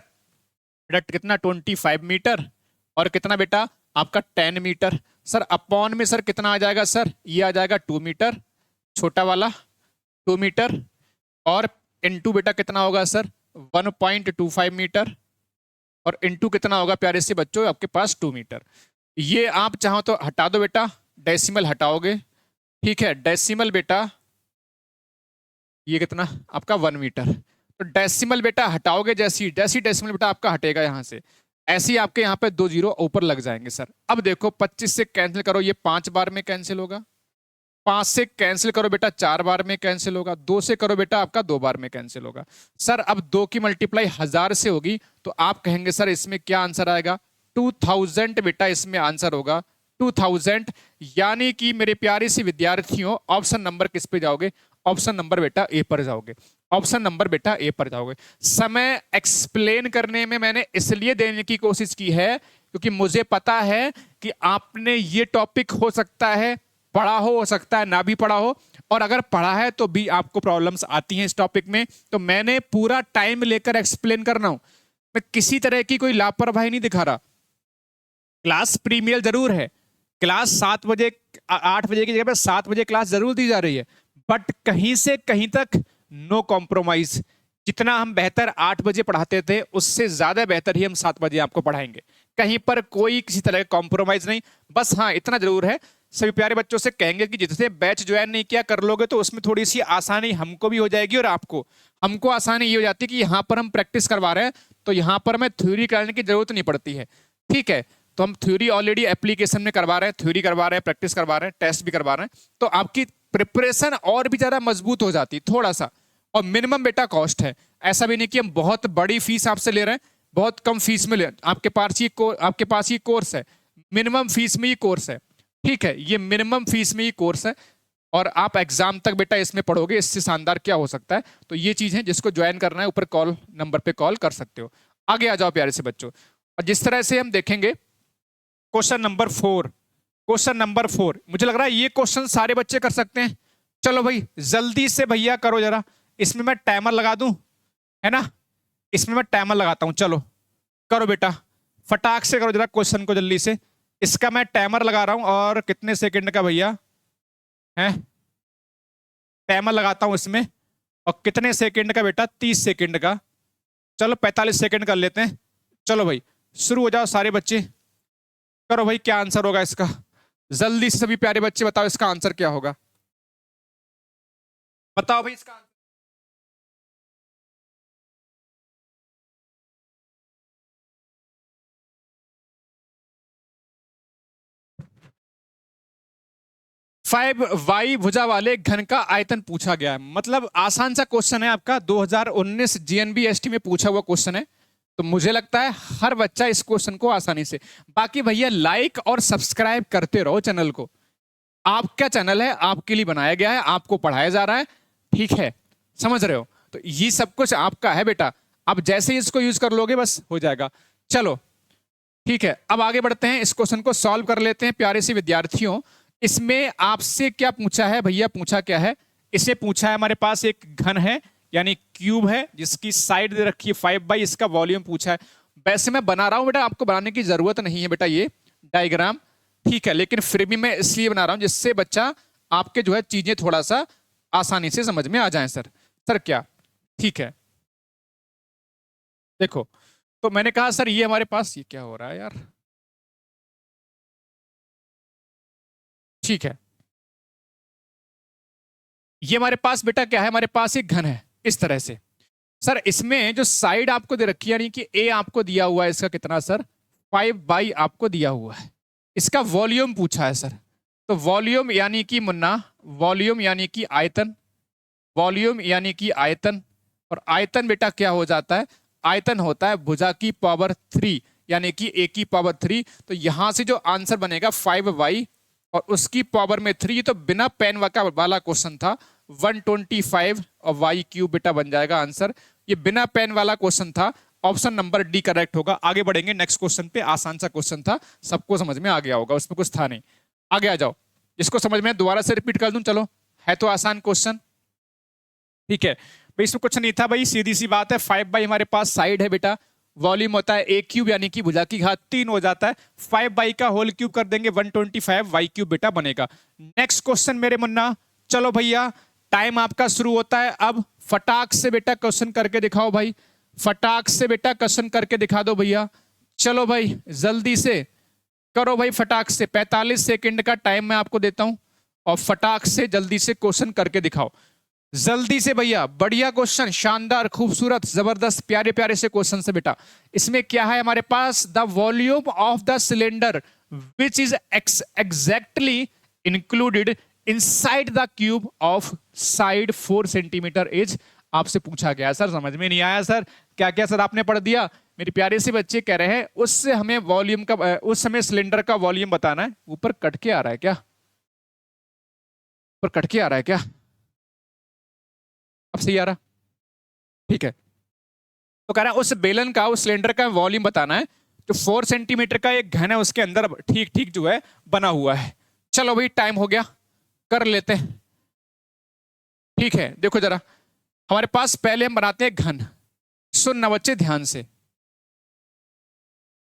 बेटा, कितना 25 मीटर, और कितना बेटा आपका 10 मीटर। सर अपॉन में सर कितना आ जाएगा सर, ये आ जाएगा 2 मीटर, छोटा वाला 2 मीटर, और इनटू बेटा कितना होगा सर 1.25 मीटर, और इनटू कितना होगा प्यारे से बच्चों आपके पास 2 मीटर। ये आप चाहो तो हटा दो बेटा, डेसिमल हटाओगे, ठीक है, डेसिमल बेटा ये कितना आपका 1 मीटर, तो डेसिमल बेटा हटाओगे, जैसी जैसी डेसिमल बेटा आपका हटेगा यहां से, ऐसे ही आपके यहाँ पे 2 जीरो ऊपर लग जाएंगे सर। अब देखो 25 से कैंसिल करो, ये 5 बार में कैंसिल होगा, 5 से कैंसिल करो बेटा 4 बार में कैंसिल होगा, 2 से करो बेटा आपका 2 बार में कैंसिल होगा। सर अब 2 की मल्टीप्लाई 1000 से होगी तो आप कहेंगे सर इसमें क्या आंसर आएगा, 2000 बेटा इसमें आंसर होगा 2000। यानी कि मेरे प्यारे से विद्यार्थियों ऑप्शन नंबर किस पे जाओगे, ऑप्शन नंबर बेटा ए पर जाओगे, ऑप्शन नंबर बेटा ए पर जाओगे। समय एक्सप्लेन करने में मैंने इसलिए देने की कोशिश की है क्योंकि मुझे पता है कि आपने ये टॉपिक हो सकता है पढ़ा हो सकता है ना भी पढ़ा हो, और अगर पढ़ा है तो भी आपको प्रॉब्लम्स आती हैं इस टॉपिक में, तो मैंने पूरा टाइम लेकर एक्सप्लेन करना हूं, मैं किसी तरह की कोई लापरवाही नहीं दिखा रहा। क्लास प्रीमियर जरूर है, क्लास 7 बजे 8 बजे की जगह पे 7 बजे क्लास जरूर दी जा रही है, बट कहीं से कहीं तक नो कॉम्प्रोमाइज। जितना हम बेहतर 8 बजे पढ़ाते थे उससे ज्यादा बेहतर ही हम 7 बजे आपको पढ़ाएंगे, कहीं पर कोई किसी तरह का कॉम्प्रोमाइज नहीं। बस हाँ इतना जरूर है, सभी प्यारे बच्चों से कहेंगे कि जितने बैच ज्वाइन नहीं किया कर लोगे तो उसमें थोड़ी सी आसानी हमको भी हो जाएगी और आपको, हमको आसानी ये हो जाती है कि यहाँ पर हम प्रैक्टिस करवा रहे हैं तो यहाँ पर हमें थ्योरी करने की जरूरत नहीं पड़ती है, ठीक है। तो हम थ्योरी ऑलरेडी एप्लीकेशन में करवा रहे हैं, थ्योरी करवा रहे हैं, प्रैक्टिस करवा रहे हैं, टेस्ट भी करवा रहे हैं, तो आपकी प्रिपरेशन और भी ज्यादा मजबूत हो जाती है थोड़ा सा। और मिनिमम बेटा कॉस्ट है, ऐसा भी नहीं कि हम बहुत बड़ी फीस आपसे ले रहे हैं, बहुत कम फीस में ले, आपके पास ये कोर्स है, मिनिमम फीस में ये कोर्स है, ठीक है, ये मिनिमम फीस में ही कोर्स है और आप एग्जाम तक बेटा इसमें पढ़ोगे, इससे शानदार क्या हो सकता है। तो ये चीज है, जिसको ज्वाइन करना है ऊपर कॉल नंबर पे कॉल कर सकते हो। आगे आ जाओ प्यारे से बच्चों, और जिस तरह से हम देखेंगे क्वेश्चन नंबर 4, क्वेश्चन नंबर 4 मुझे लग रहा है ये क्वेश्चन सारे बच्चे कर सकते हैं। चलो भाई जल्दी से भैया करो जरा, इसमें मैं टाइमर लगा दूं, है ना, इसमें मैं टाइमर लगाता हूं, चलो करो बेटा फटाक से करो जरा क्वेश्चन को जल्दी से। इसका मैं टाइमर लगा रहा हूं, और कितने सेकंड का भैया है टाइमर लगाता हूं इसमें, और कितने सेकंड का बेटा 30 सेकंड का, चलो 45 सेकंड कर लेते हैं। चलो भाई शुरू हो जाओ सारे बच्चे, करो भाई क्या आंसर होगा इसका, जल्दी से सभी प्यारे बच्चे बताओ इसका आंसर क्या होगा, बताओ भाई इसका 5y भुजा वाले घन का आयतन पूछा गया है। मतलब आसान सा क्वेश्चन है आपका, 2019 जीएनबी एसटी में पूछा हुआ क्वेश्चन है, तो मुझे लगता है हर बच्चा इस क्वेश्चन को आसानी से। बाकी भैया लाइक और सब्सक्राइब करते रहो चैनल को, आपका चैनल है, आपके लिए बनाया गया है, आपको पढ़ाया जा रहा है, ठीक है, समझ रहे हो, तो ये सब कुछ आपका है बेटा, आप जैसे ही इसको यूज कर लोगे बस हो जाएगा। चलो ठीक है, अब आगे बढ़ते हैं, इस क्वेश्चन को सॉल्व कर लेते हैं प्यारे से विद्यार्थियों। इसमें आपसे क्या पूछा है भैया, पूछा क्या है, इसे पूछा है हमारे पास एक घन है यानी क्यूब है जिसकी साइड दे रखी है 5 बाई, इसका वॉल्यूम पूछा है। वैसे मैं बना रहा हूं बेटा, आपको बनाने की जरूरत नहीं है बेटा ये डायग्राम, ठीक है, लेकिन फिर भी मैं इसलिए बना रहा हूं जिससे बच्चा आपके जो है चीजें थोड़ा सा आसानी से समझ में आ जाए। सर क्या, ठीक है, देखो तो मैंने कहा सर ये हमारे पास, ये क्या हो रहा है यार, ठीक है, ये हमारे पास बेटा क्या है, हमारे पास एक घन है इस तरह से। सर इसमें जो साइड आपको दे रखी है यानी कि ए आपको दिया हुआ है, इसका कितना सर 5 बाई आपको दिया हुआ है, इसका वॉल्यूम पूछा है सर। तो वॉल्यूम यानी कि मुन्ना, वॉल्यूम यानी कि आयतन, वॉल्यूम यानी कि आयतन, और आयतन बेटा क्या हो जाता है, आयतन होता है भुजा की पावर 3 यानी कि ए की पावर 3। तो यहां से जो आंसर बनेगा 5y और उसकी पावर में 3, तो बिना पेन वाला क्वेश्चन था 125 और y क्यूब बेटा बन जाएगा आंसर। ये बिना पेन वाला क्वेश्चन था, ऑप्शन नंबर डी करेक्ट होगा। आगे बढ़ेंगे नेक्स्ट क्वेश्चन पे, आसान सा क्वेश्चन था, सबको समझ में आ गया होगा, उसमें कुछ था नहीं। आगे आ जाओ, जिसको समझ में दोबारा से रिपीट कर दूं, चलो है तो आसान क्वेश्चन, ठीक है भाई, इसमें कुछ नहीं था भाई, सीधी सी बात है, 5 बाई हमारे पास साइड है बेटा, वॉल्यूम होता है ए क्यूब यानी कि भुजा की घात 3 हो जाता है। 5 का होल क्यूब कर देंगे 125 वाई क्यूब बेटा बनेगा। नेक्स्ट क्वेश्चन मेरे मुन्ना, चलो भैया टाइम आपका शुरू होता है अब। फटाक से बेटा क्वेश्चन करके दिखाओ भाई, फटाक से बेटा क्वेश्चन करके दिखा दो भैया। चलो भाई जल्दी से करो भाई, फटाक से 45 सेकंड का टाइम मैं आपको देता हूं और फटाक से जल्दी से क्वेश्चन करके दिखाओ जल्दी से भैया। बढ़िया क्वेश्चन, शानदार, खूबसूरत, जबरदस्त, प्यारे प्यारे से क्वेश्चन से बेटा। इसमें क्या है हमारे पास, the volume of the cylinder which is exactly included inside the cube of side 4 centimetre is. आपसे पूछा गया सर, समझ में नहीं आया सर, क्या क्या सर आपने पढ़ दिया। मेरे प्यारे से बच्चे कह रहे हैं उससे हमें वॉल्यूम का, उस समय सिलेंडर का वॉल्यूम बताना है। ऊपर कट के आ रहा है क्या, ऊपर कट के आ रहा है क्या, अब सही आ रहा, ठीक है। तो कह रहा है उस बेलन का, उस सिलेंडर का वॉल्यूम बताना है तो 4 सेंटीमीटर का एक घन है उसके अंदर ठीक ठीक जो है बना हुआ है। चलो भाई टाइम हो गया, कर लेते हैं, ठीक है। देखो जरा हमारे पास पहले हम बनाते हैं घन। सुनना बच्चे ध्यान से,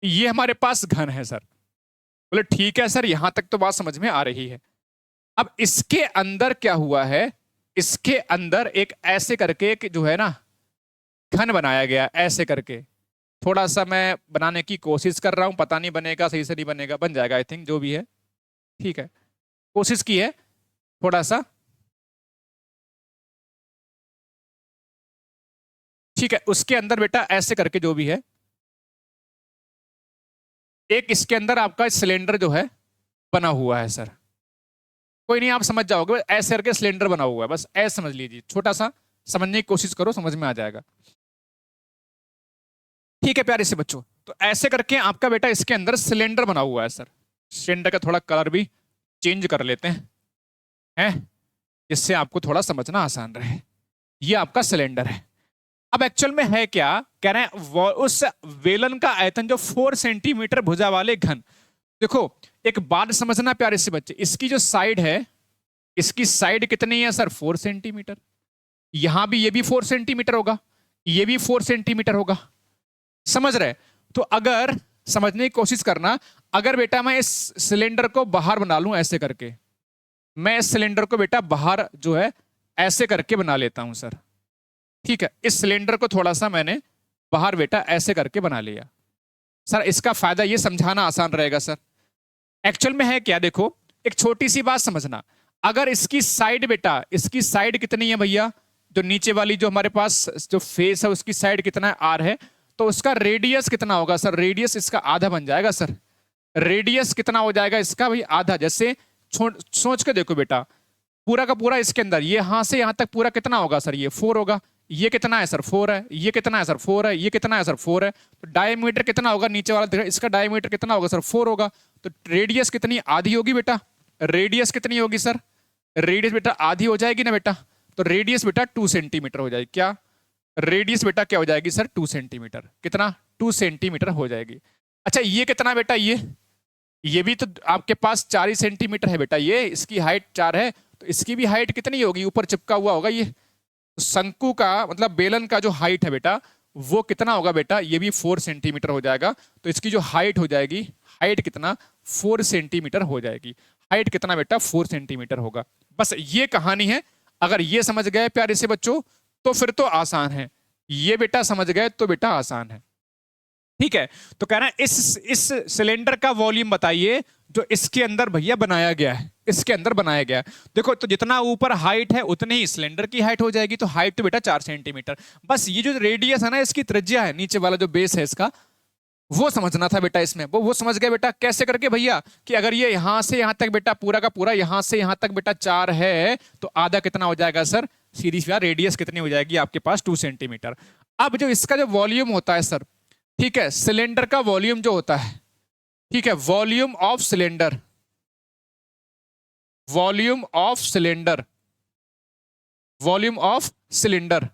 ये हमारे पास घन है सर। बोले ठीक है सर, यहां तक तो बात समझ में आ रही है। अब इसके अंदर क्या हुआ है, इसके अंदर एक ऐसे करके एक जो है ना घन बनाया गया, ऐसे करके। थोड़ा सा मैं बनाने की कोशिश कर रहा हूं, पता नहीं बनेगा सही से नहीं बनेगा, बन जाएगा आई थिंक, जो भी है ठीक है, कोशिश की है थोड़ा सा, ठीक है। उसके अंदर बेटा ऐसे करके जो भी है, एक इसके अंदर आपका सिलेंडर जो है बना हुआ है सर। कोई नहीं, आप समझ जाओगे, ऐसे करके सिलेंडर बना हुआ है, बस ऐसे समझ लीजिए, छोटा सा समझने की कोशिश करो, समझ में आ जाएगा, ठीक है प्यारे से बच्चों। तो ऐसे करके आपका बेटा इसके अंदर सिलेंडर बना हुआ है सर। सिलेंडर का थोड़ा कलर भी चेंज कर लेते हैं जिससे आपको थोड़ा समझना आसान रहे। ये आपका सिलेंडर है। अब एक्चुअल में है क्या, कह रहे हैं उस वेलन का आयतन जो 4 सेंटीमीटर भुजा वाले घन। देखो एक बात समझना प्यारे से बच्चे, इसकी जो साइड है, इसकी साइड कितनी है सर, 4 सेंटीमीटर। यहां भी ये भी 4 सेंटीमीटर होगा, ये भी 4 सेंटीमीटर होगा, समझ रहे। तो अगर समझने की कोशिश करना, अगर बेटा मैं इस सिलेंडर को बाहर बना लूं ऐसे करके, मैं इस सिलेंडर को बेटा बाहर जो है ऐसे करके बना लेता हूं सर, ठीक है। इस सिलेंडर को थोड़ा सा मैंने बाहर बेटा ऐसे करके बना लिया सर। इसका फायदा ये समझाना आसान रहेगा सर। एक्चुअल में है क्या, देखो एक छोटी सी बात समझना, अगर इसकी साइड बेटा, इसकी साइड कितनी है भैया, जो नीचे वाली जो हमारे पास जो फेस है उसकी साइड कितना है, आर है, तो उसका रेडियस कितना होगा सर, रेडियस इसका आधा बन जाएगा सर। रेडियस कितना हो जाएगा इसका भाई, आधा। जैसे सोच के देखो बेटा, पूरा का पूरा इसके अंदर यहां से यहां तक पूरा कितना होगा सर, ये 4 होगा। ये कितना है सर, 4 है। ये कितना है सर, 4 है। ये कितना है सर, 4 है। तो डायमीटर कितना होगा नीचे वाला, इसका डायमीटर कितना होगा सर, 4 होगा। तो रेडियस कितनी, आधी होगी बेटा। रेडियस कितनी होगी सर, रेडियस बेटा आधी हो जाएगी ना बेटा। तो रेडियस बेटा 2 सेंटीमीटर हो जाएगी। क्या रेडियस बेटा क्या हो जाएगी सर, 2 सेंटीमीटर। कितना, 2 सेंटीमीटर हो जाएगी। अच्छा ये कितना बेटा, ये भी तो आपके पास 4 ही सेंटीमीटर है बेटा। ये इसकी हाइट 4 है, तो इसकी भी हाइट कितनी होगी, ऊपर चिपका हुआ होगा ये। शंकु का मतलब बेलन का जो हाइट है बेटा वो कितना होगा बेटा, ये भी 4 सेंटीमीटर हो जाएगा। तो इसकी जो हाइट हो जाएगी, हाइट कितना, 4 सेंटीमीटर हो जाएगी। हाइट कितना बेटा, 4 सेंटीमीटर होगा। बस ये कहानी है। अगर ये समझ गए प्यारे से बच्चों तो फिर तो आसान है, ये बेटा समझ गए तो बेटा आसान है, ठीक है। तो कह रहा है इस सिलेंडर का वॉल्यूम बताइए जो इसके अंदर भैया बनाया गया है, इसके अंदर बनाया गया है। देखो तो जितना ऊपर हाइट है उतनी ही सिलेंडर की हाइट हो जाएगी। तो हाइट तो बेटा 4 सेंटीमीटर। बस ये जो रेडियस है ना, इसकी त्रिज्या है, नीचे वाला जो बेस है इसका, वो समझना था बेटा इसमें। वो समझ गए बेटा कैसे करके भैया, कि अगर ये यहां से यहां तक बेटा पूरा का पूरा यहां से यहां तक बेटा 4 है, तो आधा कितना हो जाएगा सर, सीधी सी रेडियस कितनी हो जाएगी आपके पास, 2 सेंटीमीटर। अब जो इसका जो वॉल्यूम होता है सर, ठीक है, सिलेंडर का वॉल्यूम जो होता है, ठीक है, volume of cylinder, volume of cylinder, volume of cylinder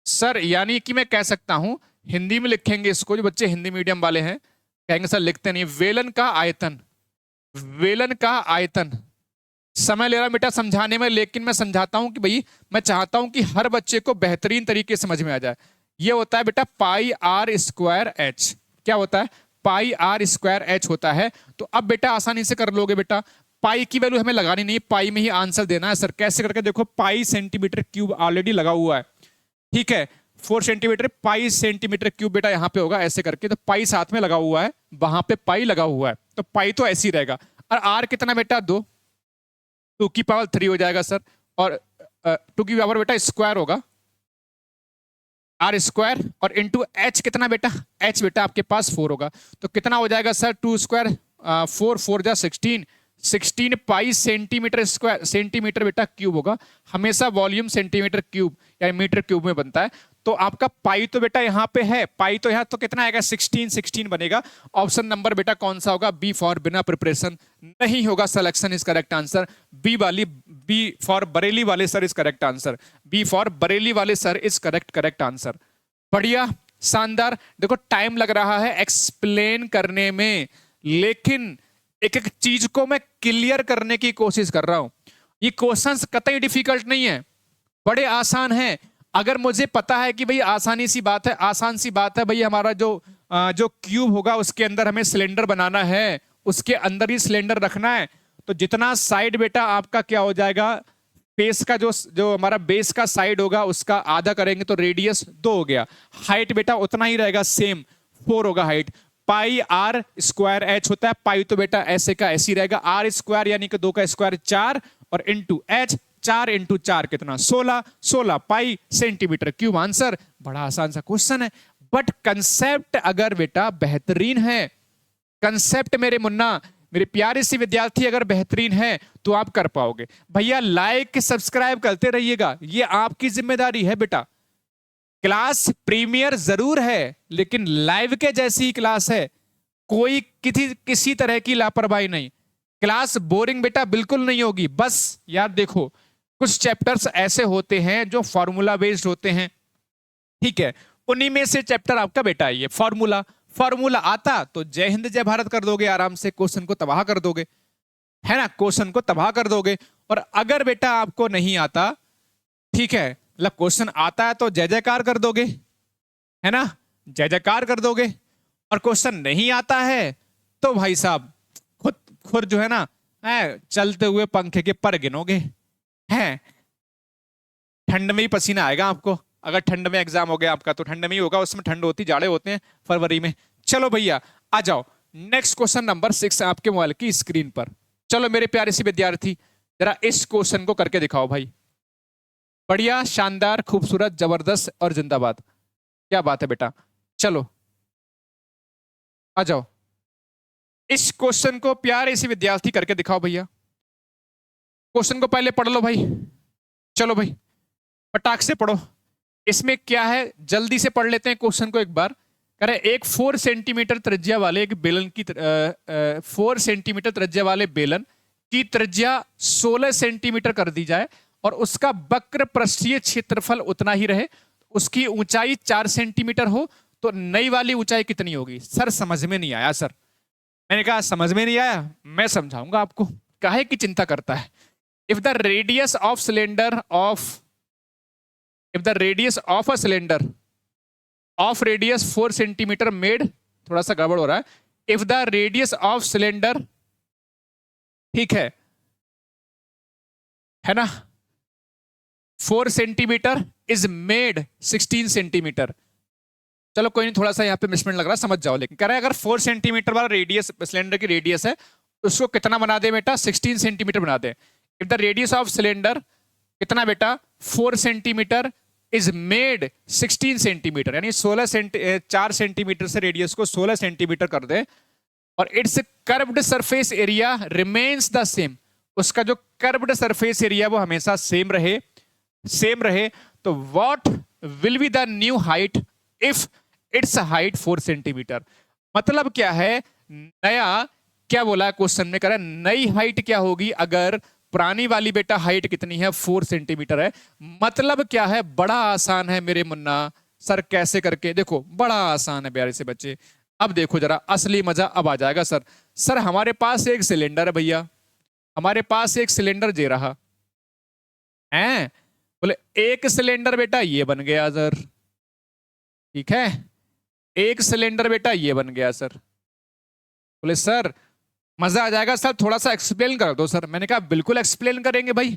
sir, यानी कि मैं कह सकता हूं, हिंदी में लिखेंगे इसको, जो बच्चे हिंदी मीडियम वाले हैं कहेंगे सर लिखते नहीं, वेलन का आयतन, वेलन का आयतन, समय ले रहा हूं बेटा समझाने में, लेकिन मैं समझाता हूं कि भाई मैं चाहता हूं कि हर बच्चे को बेहतरीन तरीके से समझ में आ जाए। ये होता है बेटा पाई आर स्क्वायर एच। क्या होता है? पाई आर स्क्वायर एच होता है। तो अब बेटा आसानी से कर लोगे बेटा। पाई की वैल्यू हमें लगानी नहीं, पाई में ही आंसर देना है। सर कैसे करके देखो, पाई सेंटीमीटर क्यूब ऑलरेडी लगा हुआ है, ठीक है। 4 सेंटीमीटर, पाई सेंटीमीटर क्यूब बेटा यहां पे होगा ऐसे करके, तो पाई साथ में लगा हुआ है, वहां पे पाई लगा हुआ है, तो पाई तो ऐसे ही रहेगा। और आर कितना बेटा? 2, 2 की पावर 3 हो जाएगा सर। और 2 की पावर बेटा स्क्वायर होगा, आर स्क्वायर, और इंटू एच कितना बेटा? एच बेटा आपके पास 4 होगा। तो कितना हो जाएगा सर? 2 स्क्वायर 4, 4 जा 16, 16 पाई सेंटीमीटर स्क्वायर, सेंटीमीटर बेटा क्यूब होगा। हमेशा वॉल्यूम सेंटीमीटर क्यूब या मीटर क्यूब में बनता है। तो आपका पाई तो बेटा यहाँ पे है, पाई तो यहाँ, तो कितना आएगा? 16, 16 बनेगा। ऑप्शन नंबर बेटा कौन सा होगा? बी फॉर बिना प्रिपरेशन नहीं होगा, selection is correct answer. B वाली, बी फॉर बरेली वाले sir is correct answer. B for Bareilly वाले सर इज करेक्ट आंसर। बढ़िया, शानदार। देखो टाइम लग रहा है एक्सप्लेन करने में, लेकिन एक एक चीज को मैं क्लियर करने की कोशिश कर रहा हूं। ये क्वेश्चंस कतई डिफिकल्ट नहीं है, बड़े आसान हैं। अगर मुझे पता है कि भाई आसानी सी बात है, आसान सी बात है भाई, हमारा जो क्यूब होगा उसके अंदर हमें सिलेंडर बनाना है, उसके अंदर ही सिलेंडर रखना है, तो जितना साइड बेटा आपका क्या हो जाएगा, फेस का जो हमारा बेस का साइड होगा उसका आधा करेंगे तो रेडियस 2 हो गया। हाइट बेटा उतना ही रहेगा, सेम 4 होगा height. Pi are square H होता है, पाई तो बेटा ऐसे का ऐसे ही रहेगा, आर स्क्वायर यानी कि 2 का स्क्वायर 4, और इंटू एच, 4 इंटू 4 कितना? 16, 16 पाई सेंटीमीटर क्यूब। आंसर बड़ा आसान सा क्वेश्चन है, बट कंसेप्ट अगर बेटा बेहतरीन है, कंसेप्ट मेरे मुन्ना, मेरे प्यारे से विद्यार्थी अगर बेहतरीन है तो आप कर पाओगे। भैया लाइक सब्सक्राइब करते रहिएगा, ये आपकी जिम्मेदारी है बेटा। क्लास प्रीमियर जरूर है, लेकिन लाइव के जैसी ही क्लास है, कोई किसी तरह की लापरवाही नहीं। क्लास बोरिंग बेटा बिल्कुल नहीं होगी। बस यार देखो, कुछ चैप्टर्स ऐसे होते हैं जो फॉर्मूला बेस्ड होते हैं, ठीक है, उन्हीं में से चैप्टर आपका बेटा है ये फॉर्मूला। फॉर्मूला आता तो जय हिंद जय भारत कर दोगे, आराम से क्वेश्चन को तबाह कर दोगे, है ना, क्वेश्चन को तबाह कर दोगे। और अगर बेटा आपको नहीं आता, ठीक है, मतलब क्वेश्चन आता है तो जय जयकार कर दोगे, है ना, जय जयकार कर दोगे। और क्वेश्चन नहीं आता है तो भाई साहब खुद खुद जो है ना, चलते हुए पंखे के पर गिनोगे, हैं। ठंड में ही पसीना आएगा आपको, अगर ठंड में एग्जाम हो गया आपका तो ठंड में ही होगा, उसमें ठंड होती, जाड़े होते हैं फरवरी में। चलो भैया आ जाओ, नेक्स्ट क्वेश्चन नंबर 6 आपके मोबाइल की स्क्रीन पर। चलो मेरे प्यारे से विद्यार्थी, जरा इस क्वेश्चन को करके दिखाओ भाई। बढ़िया, शानदार, खूबसूरत, जबरदस्त और जिंदाबाद। क्या बात है बेटा, चलो आ जाओ। इस क्वेश्चन को प्यारे से विद्यार्थी करके दिखाओ भैया। क्वेश्चन को पहले पढ़ लो भाई, चलो भाई पटाख से पढ़ो। इसमें क्या है जल्दी से पढ़ लेते हैं क्वेश्चन को एक बार। कह रहे एक 4 सेंटीमीटर त्रिज्या वाले एक बेलन की 4 सेंटीमीटर त्रिज्या वाले बेलन की त्रिज्या 16 सेंटीमीटर कर दी जाए और उसका वक्र पृष्ठीय क्षेत्रफल उतना ही रहे, उसकी ऊंचाई 4 सेंटीमीटर हो, तो नई वाली ऊंचाई कितनी होगी? सर समझ में नहीं आया सर। मैंने कहा समझ में नहीं आया, मैं समझाऊंगा आपको, काहे की चिंता करता है। If the radius of cylinder a cylinder of radius 4 centimetre made, थोड़ा सा गड़बड़ हो रहा है, if the radius of cylinder, ठीक है ना, 4 सेंटीमीटर इज मेड 16 सेंटीमीटर। चलो कोई नहीं, थोड़ा सा यहाँ पे मिसमेंट लग रहा है, समझ जाओ। लेकिन कह रहे हैं अगर 4 सेंटीमीटर वाला रेडियस सिलेंडर की रेडियस है, उसको कितना बना दे बेटा? 16 सेंटीमीटर बना दे। If the radius of cylinder कितना बेटा? 4 सेंटीमीटर इज मेड 16 सेंटीमीटर, यानी 4 सेंटीमीटर से रेडियस को 16 सेंटीमीटर कर दे, और it's curved surface area remains the same, उसका जो कर्व्ड सरफेस एरिया वो हमेशा सेम रहे, तो what will be the new height if it's height 4 centimetre. मतलब क्या है, नया क्या बोला है क्वेश्चन में, कह रहा है नई हाइट क्या होगी अगर पुरानी वाली बेटा हाइट कितनी है? 4 सेंटीमीटर है। मतलब क्या है, बड़ा आसान है मेरे मुन्ना। सर कैसे करके देखो, बड़ा आसान है प्यारे से बच्चे। अब देखो जरा असली मजा अब आ जाएगा। सर हमारे पास एक सिलेंडर है भैया, हमारे पास एक सिलेंडर दे रहा है, बोले एक सिलेंडर बेटा ये बन गया सर, ठीक है, एक सिलेंडर बेटा ये बन गया सर। बोले सर मजा आ जाएगा सर, थोड़ा सा एक्सप्लेन कर दो सर। मैंने कहा बिल्कुल एक्सप्लेन करेंगे भाई,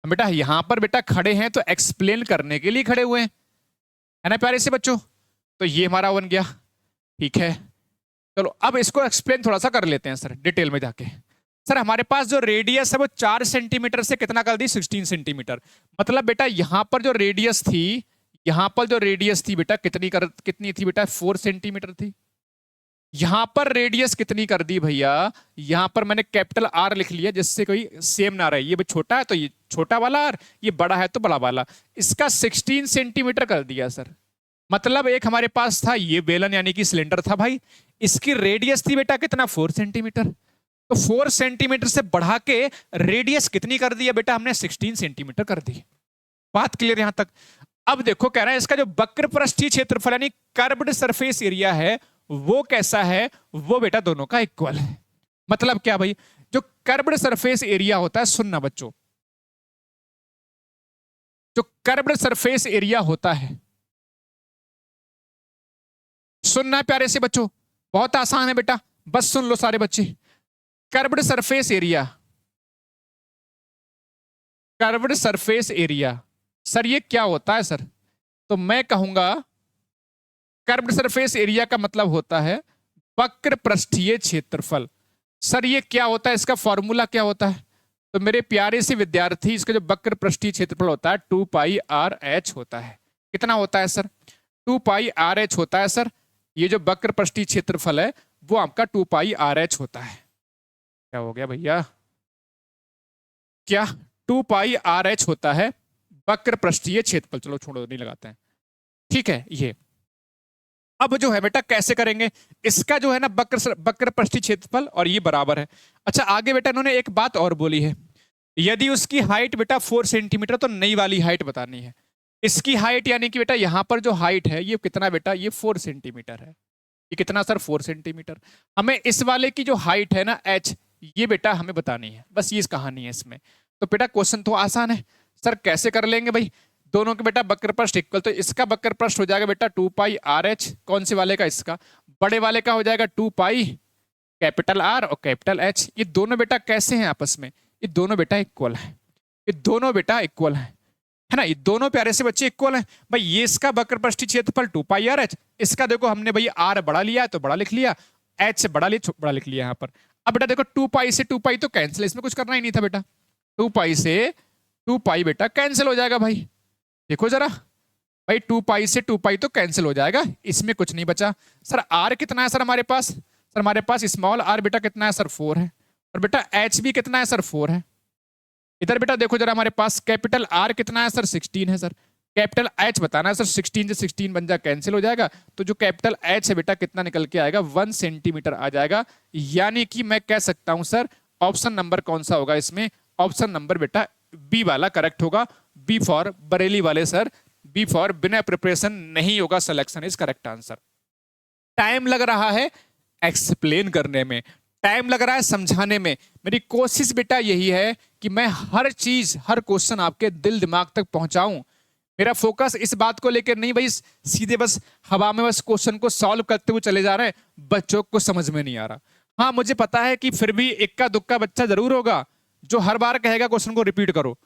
हम बेटा यहां पर बेटा खड़े हैं तो एक्सप्लेन करने के लिए खड़े हुए हैं, है ना प्यारे से बच्चों। तो ये हमारा बन गया, ठीक है। चलो अब इसको एक्सप्लेन थोड़ा सा कर लेते हैं सर डिटेल में जाके। सर हमारे पास जो रेडियस है वो 4 सेंटीमीटर से कितना कर दी, 16 सेंटीमीटर। मतलब बेटा यहां पर जो रेडियस थी, यहां पर जो रेडियस थी बेटा कितनी थी बेटा, 4 सेंटीमीटर थी। यहां पर रेडियस कितनी कर दी भैया, यहां पर मैंने कैपिटल आर लिख लिया जिससे कोई सेम ना रहे, ये भी छोटा है तो ये छोटा वाला आर, ये बड़ा है तो बड़ा वाला। इसका 16 सेंटीमीटर कर दिया सर। मतलब एक हमारे पास था ये बेलन यानी कि सिलेंडर था भाई, इसकी रेडियस थी बेटा कितना, 4 सेंटीमीटर। तो 4 सेंटीमीटर से बढ़ा के रेडियस कितनी कर दी है बेटा हमने, 16 सेंटीमीटर कर दी। बात क्लियर यहां तक। अब देखो कह रहा है इसका जो वक्र पृष्ठीय क्षेत्रफल यानी कर्व्ड सरफेस एरिया है वो कैसा है, वो बेटा दोनों का इक्वल है। मतलब क्या भाई, जो कर्व्ड सरफेस एरिया होता है, सुनना बच्चों, जो कर्व्ड सरफेस एरिया होता है, सुनना प्यारे से बच्चों, बहुत आसान है बेटा, बस सुन लो सारे बच्चे। Curved surface area, curved surface area sir ये क्या होता है सर, तो मैं कहूंगा कर्व्ड सरफेस एरिया का मतलब होता है वक्र पृष्ठीय क्षेत्रफल। सर ये क्या होता है, इसका फॉर्मूला क्या होता है, तो मेरे प्यारे से विद्यार्थी इसका जो वक्र पृष्ठीय क्षेत्रफल होता है 2 पाई आर एच होता है। कितना होता है सर, 2 पाई आर एच होता है सर। ये जो वक्र पृष्ठीय क्षेत्रफल है वो आपका 2 पाई आर एच होता है। क्या हो गया भैया, क्या 2 पाई आर एच होता है वक्र पृष्ठीय क्षेत्रफल। चलो छोड़ो नहीं लगाते हैं, ठीक है। ये अब जो है बेटा कैसे करेंगे, इसका जो है ना वक्र पृष्ठीय क्षेत्रफल और ये बराबर है। अच्छा आगे बेटा इन्होंने एक बात और बोली है, यदि उसकी हाइट बेटा 4 सेंटीमीटर तो नई वाली हाइट बतानी है। इसकी हाइट यानी कि बेटा यहां पर जो हाइट है ये कितना बेटा, ये 4 सेंटीमीटर है। ये कितना सर, 4 सेंटीमीटर। हमें इस वाले की जो हाइट है ना h, ये बेटा हमें बतानी है, बस ये इस कहानी है इसमें। तो बेटा क्वेश्चन तो आसान है सर, कैसे कर लेंगे भाई, दोनों के बेटा वक्र पृष्ठ इक्वल, तो इसका वक्र पृष्ठ हो जाएगा बेटा 2 पाई आर एच, कौन से वाले का, इसका। बड़े वाले का हो जाएगा 2 पाई कैपिटल आर और कैपिटल एच। ये दोनों बेटा कैसे हैं आपस में, ये दोनों बेटा इक्वल है, ये दोनों बेटा इक्वल है ना, ये दोनों प्यारे से बच्चे इक्वल हैं भाई। ये इसका वक्र पृष्ठीय क्षेत्रफल 2 पाई आर एच, इसका देखो हमने भाई आर बड़ा लिया तो बड़ा लिख लिया, एच से बड़ा लिया बड़ा लिख लिया यहाँ पर। अब बेटा देखो 2 पाई से 2 पाई तो कैंसिल, इसमें कुछ करना ही नहीं था बेटा, 2 पाई से 2 पाई बेटा कैंसिल हो जाएगा भाई। देखो जरा भाई 2 पाई से 2 पाई तो कैंसिल हो जाएगा, इसमें कुछ नहीं बचा। सर आर कितना है सर हमारे पास, सर हमारे पास स्मॉल आर बेटा कितना है सर, 4 है। और बेटा एच भी कितना है सर, 4 है। इधर बेटा देखो जरा हमारे पास कैपिटल आर कितना है सर, 16 है सर। कैपिटल एच बताना है सर, 16 से 16 बन जा कैंसिल हो जाएगा, तो जो कैपिटल एच है बेटा कितना निकल के आएगा, 1 सेंटीमीटर आ जाएगा। यानी कि मैं कह सकता हूं सर ऑप्शन नंबर कौन सा होगा इसमें, ऑप्शन नंबर बेटा बी वाला करेक्ट होगा। बी फॉर बरेली वाले सर, बी फॉर बिना प्रिपरेशन नहीं होगा, selection is correct answer. Time लग रहा है एक्सप्लेन करने में, टाइम लग रहा है समझाने में। मेरी कोशिश बेटा यही है कि मैं हर चीज हर क्वेश्चन आपके दिल दिमाग तक पहुंचाऊं। मेरा फोकस इस बात को लेकर नहीं भाई सीधे बस हवा में बस क्वेश्चन को सॉल्व करते हुए चले जा रहे हैं, बच्चों को समझ में नहीं आ रहा। हाँ मुझे पता है कि फिर भी इक्का दुक्का बच्चा जरूर होगा जो हर बार कहेगा क्वेश्चन को रिपीट करो।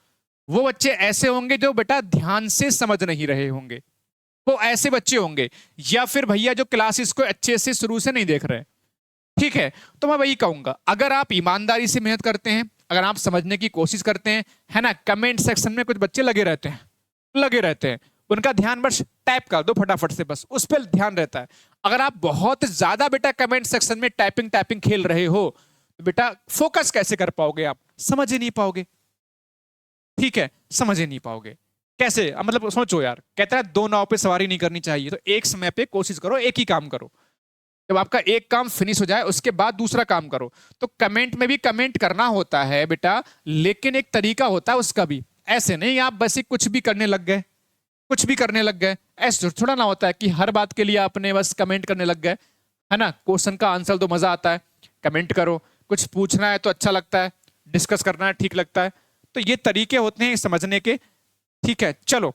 वो बच्चे ऐसे होंगे जो बेटा ध्यान से समझ नहीं रहे होंगे, वो ऐसे बच्चे होंगे, या फिर भैया जो क्लासेस को अच्छे से शुरू से नहीं देख रहे। ठीक है, तो मैं वही कहूंगा, अगर आप ईमानदारी से मेहनत करते हैं, अगर आप समझने की कोशिश करते हैं, है ना, कमेंट सेक्शन में कुछ बच्चे लगे रहते हैं, उनका ध्यान बस टाइप कर दो फटाफट से, बस उस पर ध्यान रहता है। अगर आप बहुत ज्यादा बेटा कमेंट सेक्शन में टाइपिंग खेल रहे हो तो बेटा फोकस कैसे कर पाओगे, आप समझ ही नहीं पाओगे। ठीक है, समझ ही नहीं पाओगे कैसे, मतलब सोचो यार, कहता है 2 नाव पे सवारी नहीं करनी चाहिए, तो एक समय पे कोशिश करो एक ही काम करो। जब आपका एक काम फिनिश हो जाए उसके बाद दूसरा काम करो। तो कमेंट में भी कमेंट करना होता है बेटा, लेकिन एक तरीका होता है उसका भी। ऐसे नहीं आप बस कुछ भी करने लग गए, ऐसे थोड़ा ना होता है कि हर बात के लिए आपने बस कमेंट करने लग गए, है ना। क्वेश्चन का आंसर तो मजा आता है, कमेंट करो, कुछ पूछना है तो अच्छा लगता है, डिस्कस करना ठीक लगता है। तो ये तरीके होते हैं समझने के। ठीक है, चलो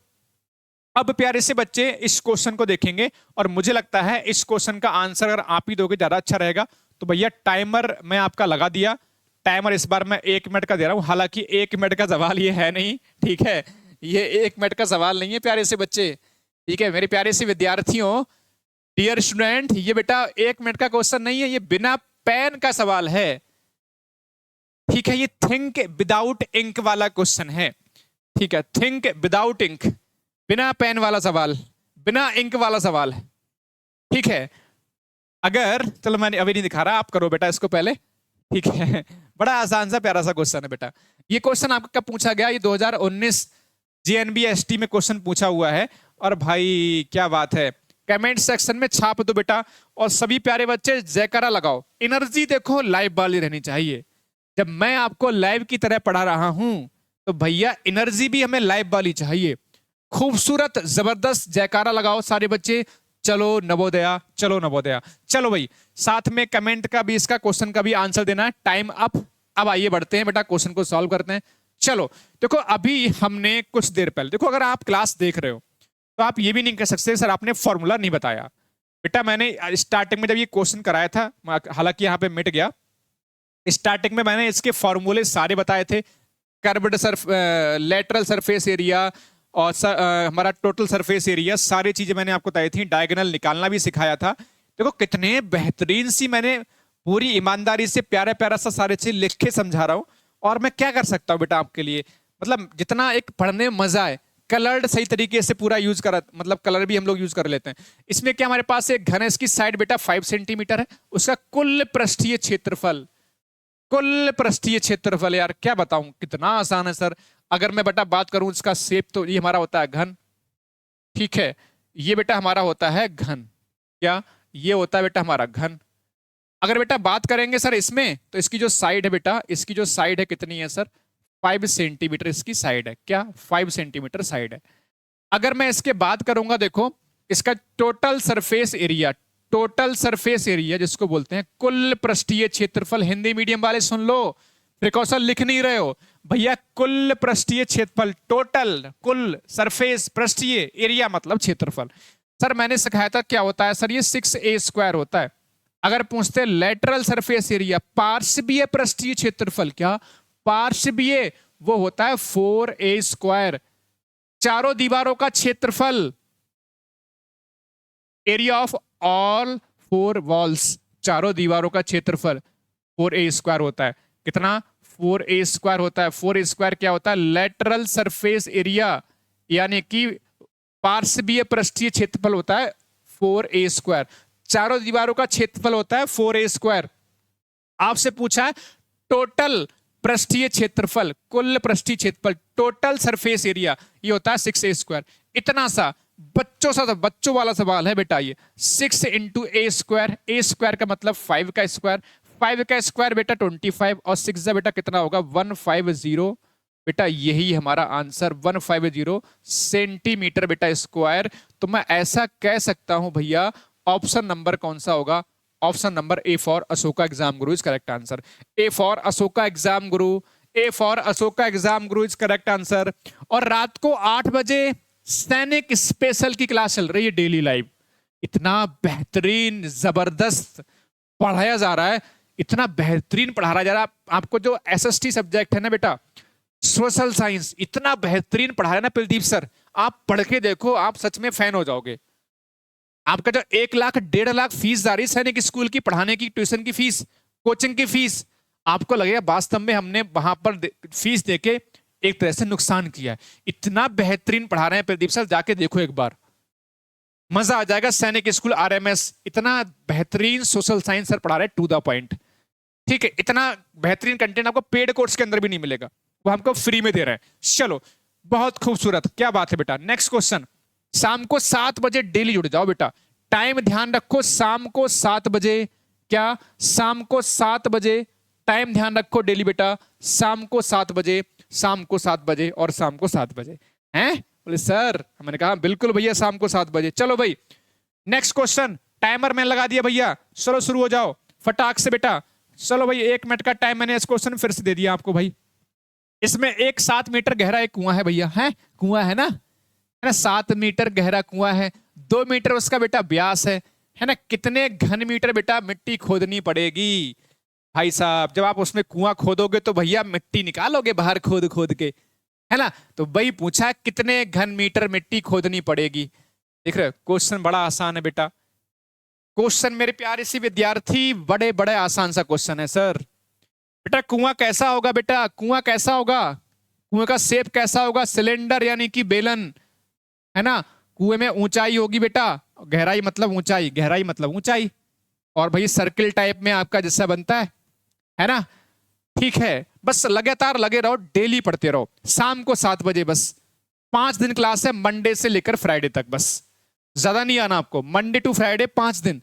अब प्यारे से बच्चे इस क्वेश्चन को देखेंगे और मुझे लगता है इस क्वेश्चन का आंसर अगर आप ही दोगे ज्यादा अच्छा रहेगा। तो भैया टाइमर मैं आपका लगा दिया। टाइमर इस बार मैं 1 मिनट का दे रहा हूं, हालांकि 1 मिनट का सवाल ये है नहीं। ठीक है, ये 1 मिनट का सवाल नहीं है प्यारे से बच्चे। ठीक है मेरे प्यारे से विद्यार्थियों, डियर स्टूडेंट, ये बेटा 1 मिनट का क्वेश्चन नहीं है, ये बिना पेन का सवाल है। ठीक है, ये थिंक विदाउट इंक वाला क्वेश्चन है। ठीक है, थिंक विदाउट इंक, बिना पेन वाला सवाल, बिना इंक वाला सवाल। ठीक है, अगर चलो मैंने अभी नहीं दिखा रहा, आप करो बेटा इसको पहले। ठीक है, बड़ा आसान सा प्यारा सा क्वेश्चन है बेटा। ये क्वेश्चन आपका कब पूछा गया? ये 2019 JNBST में क्वेश्चन पूछा हुआ है। और भाई क्या बात है, कमेंट सेक्शन में छाप दो बेटा। और सभी प्यारे बच्चे जयकारा लगाओ। एनर्जी देखो लाइव वाली रहनी चाहिए। जब मैं आपको लाइव की तरह पढ़ा रहा हूं तो भैया एनर्जी भी हमें लाइव वाली चाहिए। खूबसूरत जबरदस्त जयकारा लगाओ सारे बच्चे। चलो नवोदया, चलो नवोदया। चलो भाई, साथ में कमेंट का भी, इसका क्वेश्चन का भी आंसर देना है। Time up. अब आइए बढ़ते हैं बेटा, क्वेश्चन को सॉल्व करते हैं। चलो देखो, अभी हमने कुछ देर पहले, देखो अगर आप क्लास देख रहे हो तो आप ये भी नहीं कह सकते सर आपने फॉर्मूला नहीं बताया। बेटा मैंने स्टार्टिंग में जब ये क्वेश्चन कराया था, हालांकि यहाँ पे मिट गया, स्टार्टिंग में मैंने इसके फॉर्मूले सारे बताए थे। कर्व्ड लेटरल सरफेस एरिया और हमारा टोटल सरफेस एरिया, सारी चीजें मैंने आपको बताई थी। डायगोनल निकालना भी सिखाया था। देखो कितने बेहतरीन सी, मैंने पूरी ईमानदारी से प्यारा प्यारा सा सारे चीज लिख के समझा रहा हूँ। और मैं क्या कर सकता हूँ बेटा आपके लिए, मतलब जितना एक पढ़ने में मजा आए, कलर्ड सही तरीके से पूरा यूज करा, मतलब कलर भी हम लोग यूज कर लेते हैं। इसमें क्या हमारे पास एक घन है, इसकी साइड बेटा 5 सेंटीमीटर है। उसका कुल पृष्ठीय क्षेत्रफल, कुल पृष्ठीय क्षेत्रफल, यार क्या बताऊं कितना आसान है सर। अगर मैं बेटा बात करूं इसका शेप, तो ये हमारा होता है घन। ठीक है, ये बेटा हमारा होता है घन। क्या ये होता है बेटा हमारा घन। अगर बेटा बात करेंगे सर इसमें, तो इसकी जो साइड है बेटा, इसकी जो साइड है कितनी है सर? 5 सेंटीमीटर इसकी साइड है। क्या 5 सेंटीमीटर साइड है। अगर मैं इसके बात करूंगा, देखो इसका total surface area, total surface area जिसको बोलते हैं कुल पृष्ठीय क्षेत्रफल। हिंदी मीडियम वाले सुन लो, प्रिकॉशन लिख नहीं रहे हो भैया। कुल पृष्ठीय क्षेत्रफल, टोटल, कुल सरफेस पृष्ठीय एरिया मतलब क्षेत्रफल। सर मैंने सिखाया था क्या होता है सर, ये 6a² होता है। अगर पूछते लेटरल सरफेस एरिया, पार्श्वीय पृष्ठीय क्षेत्रफल, क्या पार्श्वीय, वो होता है 4a²। चारों दीवारों का क्षेत्रफल, एरिया ऑफ ऑल 4 वॉल्स, चारों दीवारों का क्षेत्रफल 4a² होता है। कितना? 4a² होता है। 4a² क्या होता है? लेटरल सरफेस एरिया, यानी कि पार्श्वीय पृष्ठीय क्षेत्रफल होता है 4a²। चारों दीवारों का क्षेत्रफल होता है 4a²। आपसे पूछा है टोटल पृष्ठीय क्षेत्रफल, कुल पृष्ठीय क्षेत्रफल, टोटल सरफेस एरिया, ये होता है 6a²। इतना सा बच्चों वाला सवाल है बेटा ये। 6 इंटू a², a² का मतलब 5 का स्क्वायर, 5 का स्क्वायर बेटा 25, और 6 बेटा कितना होगा? 150 बेटा, यही हमारा आंसर 150 सेंटीमीटर बेटा स्क्वायर। तो मैं ऐसा कह सकता हूं भैया, ऑप्शन नंबर कौन सा होगा? Option number A for Ashoka exam Guru is correct answer. A for Ashoka exam Guru, A for Ashoka exam Guru is correct answer. और रात को 8 बजे सैनिक स्पेशल की क्लास चल रही है डेली लाइव। इतना बेहतरीन जबरदस्त पढ़ाया जा रहा है, इतना बेहतरीन पढ़ाया जा रहा है। आपको जो SST सब्जेक्ट है ना बेटा, सोशल साइंस, इतना बेहतरीन पढ़ा रहे ना प्रदीप सर, आप पढ़ के देखो, आप सच में फैन हो जाओगे। आपका जो 1 लाख 1.5 लाख फीस जा रही है सैनिक स्कूल की, पढ़ाने की, ट्यूशन की फीस, कोचिंग की फीस, आपको लगेगा वास्तव में हमने वहां पर फीस देके एक तरह से नुकसान किया है। इतना बेहतरीन पढ़ा रहे हैं प्रदीप सर, जाके देखो एक बार, मजा आ जाएगा। सैनिक स्कूल RMS, इतना बेहतरीन सोशल साइंस सर पढ़ा रहे हैं, टू द पॉइंट। ठीक है, इतना बेहतरीन कंटेंट आपको पेड कोर्स के अंदर भी नहीं मिलेगा, वो हमको फ्री में दे रहे हैं। चलो बहुत खूबसूरत, क्या बात है बेटा। नेक्स्ट क्वेश्चन, शाम को 7 बजे डेली जुड़ जाओ बेटा। टाइम ध्यान रखो, शाम को 7 बजे, क्या शाम को 7 बजे, टाइम ध्यान रखो डेली बेटा, शाम को 7 बजे, शाम को 7 बजे और शाम को 7 बजे। हैं? बोले सर, मैंने कहा बिल्कुल भैया शाम को 7 बजे। चलो भाई नेक्स्ट क्वेश्चन, टाइमर मैंने लगा दिया भैया, चलो शुरू हो जाओ फटाक से बेटा। चलो भाई 1 मिनट का टाइम मैंने इस क्वेश्चन फिर से दे दिया आपको भाई। इसमें एक 7 मीटर गहरा एक कुआं है भैया, है कुआं है ना 7 मीटर गहरा कुआं है, 2 मीटर उसका बेटा व्यास है ना। कितने घन मीटर बेटा मिट्टी खोदनी पड़ेगी भाई साहब? जब आप उसमें कुआं खोदोगे तो भैया मिट्टी निकालोगे बाहर खोद खोद के, है ना। तो वही पूछा कितने घन मीटर मिट्टी खोदनी पड़ेगी। देख रहे हो क्वेश्चन बड़ा आसान है बेटा। क्वेश्चन मेरे प्यारे से विद्यार्थी बड़े बड़े आसान सा क्वेश्चन है सर। बेटा कुआं कैसा होगा बेटा, कुआं कैसा होगा, कुएं का शेप कैसा होगा, सिलेंडर यानी कि बेलन, है ना। कुएं में ऊंचाई होगी बेटा, गहराई मतलब ऊंचाई, गहराई मतलब ऊंचाई, और भाई सर्किल टाइप में आपका जैसा बनता है ना। ठीक है, बस लगातार लगे रहो, डेली पढ़ते रहो। शाम को 7 बजे बस, 5 दिन क्लास है, मंडे से लेकर फ्राइडे तक, बस ज्यादा नहीं आना आपको। मंडे टू फ्राइडे 5 दिन,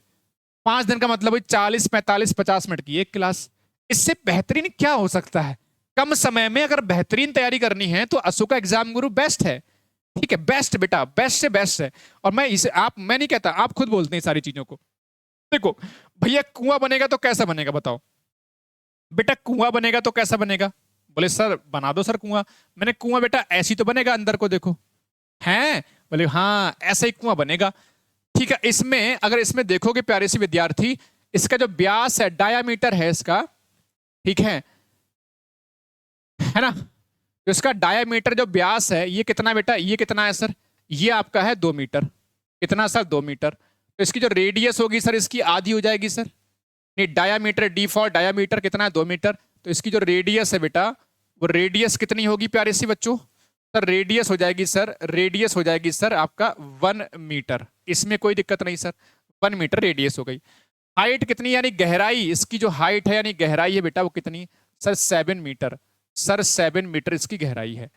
5 दिन का मतलब 40 45 50 मिनट की एक क्लास। इससे बेहतरीन क्या हो सकता है? कम समय में अगर बेहतरीन तैयारी करनी है तो अशोका एग्जाम गुरु बेस्ट है। ठीक है, बेस्ट बेटा, बेस्ट से बेस्ट है। और मैं नहीं कहता, आप खुद बोलते हैं सारी चीजों को। देखो भैया कुआं बनेगा तो कैसा बनेगा बताओ बेटा, कुआं बनेगा तो कैसा बनेगा? बोले सर बना दो सर कुआं। मैंने कुआं बेटा ऐसी तो बनेगा, अंदर को देखो, हैं? बोले हाँ ऐसा ही कुआं बनेगा। ठीक है, इसमें अगर इसमें देखोगे प्यारे से विद्यार्थी, इसका जो व्यास है, डायामीटर है इसका, ठीक है ना। तो इसका डायामीटर जो व्यास है ये कितना बेटा, ये कितना है सर? ये आपका है 2 मीटर। कितना सर? 2 मीटर। तो इसकी जो रेडियस होगी सर इसकी आधी हो जाएगी सर। नहीं, डायामीटर डिफॉल्ट डायामीटर कितना है? 2 मीटर। तो इसकी जो रेडियस है बेटा, वो रेडियस कितनी होगी प्यारे से बच्चों? सर रेडियस हो जाएगी सर, रेडियस हो जाएगी सर आपका 1 मीटर। इसमें कोई दिक्कत नहीं सर, 1 मीटर रेडियस हो गई। हाइट कितनी यानी गहराई, इसकी जो हाइट है यानी गहराई है बेटा वो कितनी? Sir 7 metre. सर 7 मीटर इसकी गहराई है।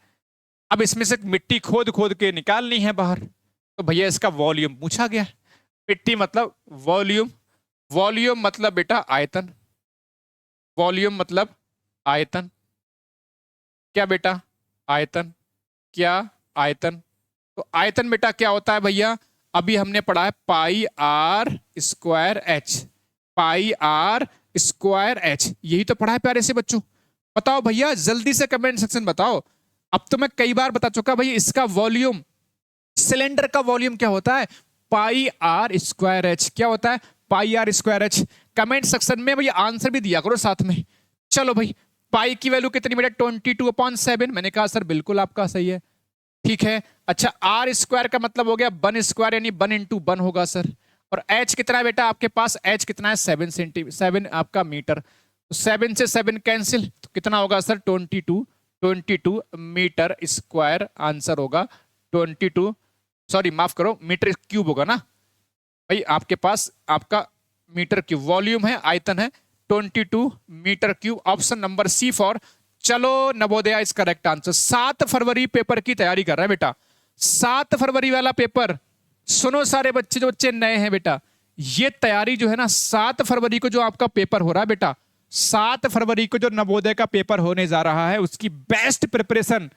अब इसमें से मिट्टी खोद खोद के निकालनी है बाहर, तो भैया इसका वॉल्यूम पूछा गया। मिट्टी मतलब वॉल्यूम, वॉल्यूम मतलब बेटा आयतन, वॉल्यूम मतलब आयतन। क्या बेटा? आयतन। क्या? आयतन। तो आयतन बेटा क्या होता है भैया? अभी हमने पढ़ा है pi are square h, pi are square h, यही तो पढ़ा है प्यारे से बच्चों। बताओ भैया जल्दी से कमेंट सेक्शन बताओ। अब तो मैं कई बार बता चुका भाई, इसका वॉल्यूम, सिलेंडर का वॉल्यूम क्या होता है? Pi are square h. क्या होता है? Pi are square h. Comment section में भाई आंसर भी दिया करो साथ में। चलो भाई, पाई की वैल्यू कितनी बेटा? 22/7। मैंने कहा सर बिल्कुल आपका सही है। ठीक है, अच्छा आर स्क्वायर का मतलब हो गया 1 स्क्वायर यानी 1 × 1 होगा सर। और एच कितना है बेटा आपके पास? एच कितना है? 7 आपका मीटर। तो 7 से 7 कैंसिल, तो कितना होगा सर? 22 मीटर स्क्वायर आंसर होगा। 22, सॉरी माफ करो, मीटर क्यूब होगा ना भाई आपके पास, आपका मीटर क्यूब। वॉल्यूम है, आयतन है, 22 metre cube. Option number C for. चलो नवोदया इस करेक्ट आंसर। 7 फरवरी पेपर की तैयारी कर रहे हैं बेटा, 7 फरवरी वाला पेपर। सुनो सारे बच्चे, जो बच्चे नए हैं बेटा, ये तैयारी जो है ना, 7 फरवरी को जो आपका पेपर हो रहा है बेटा, 7 फरवरी को जो नवोदय का पेपर होने जा रहा है, उसकी बेस्ट प्रिपरेशन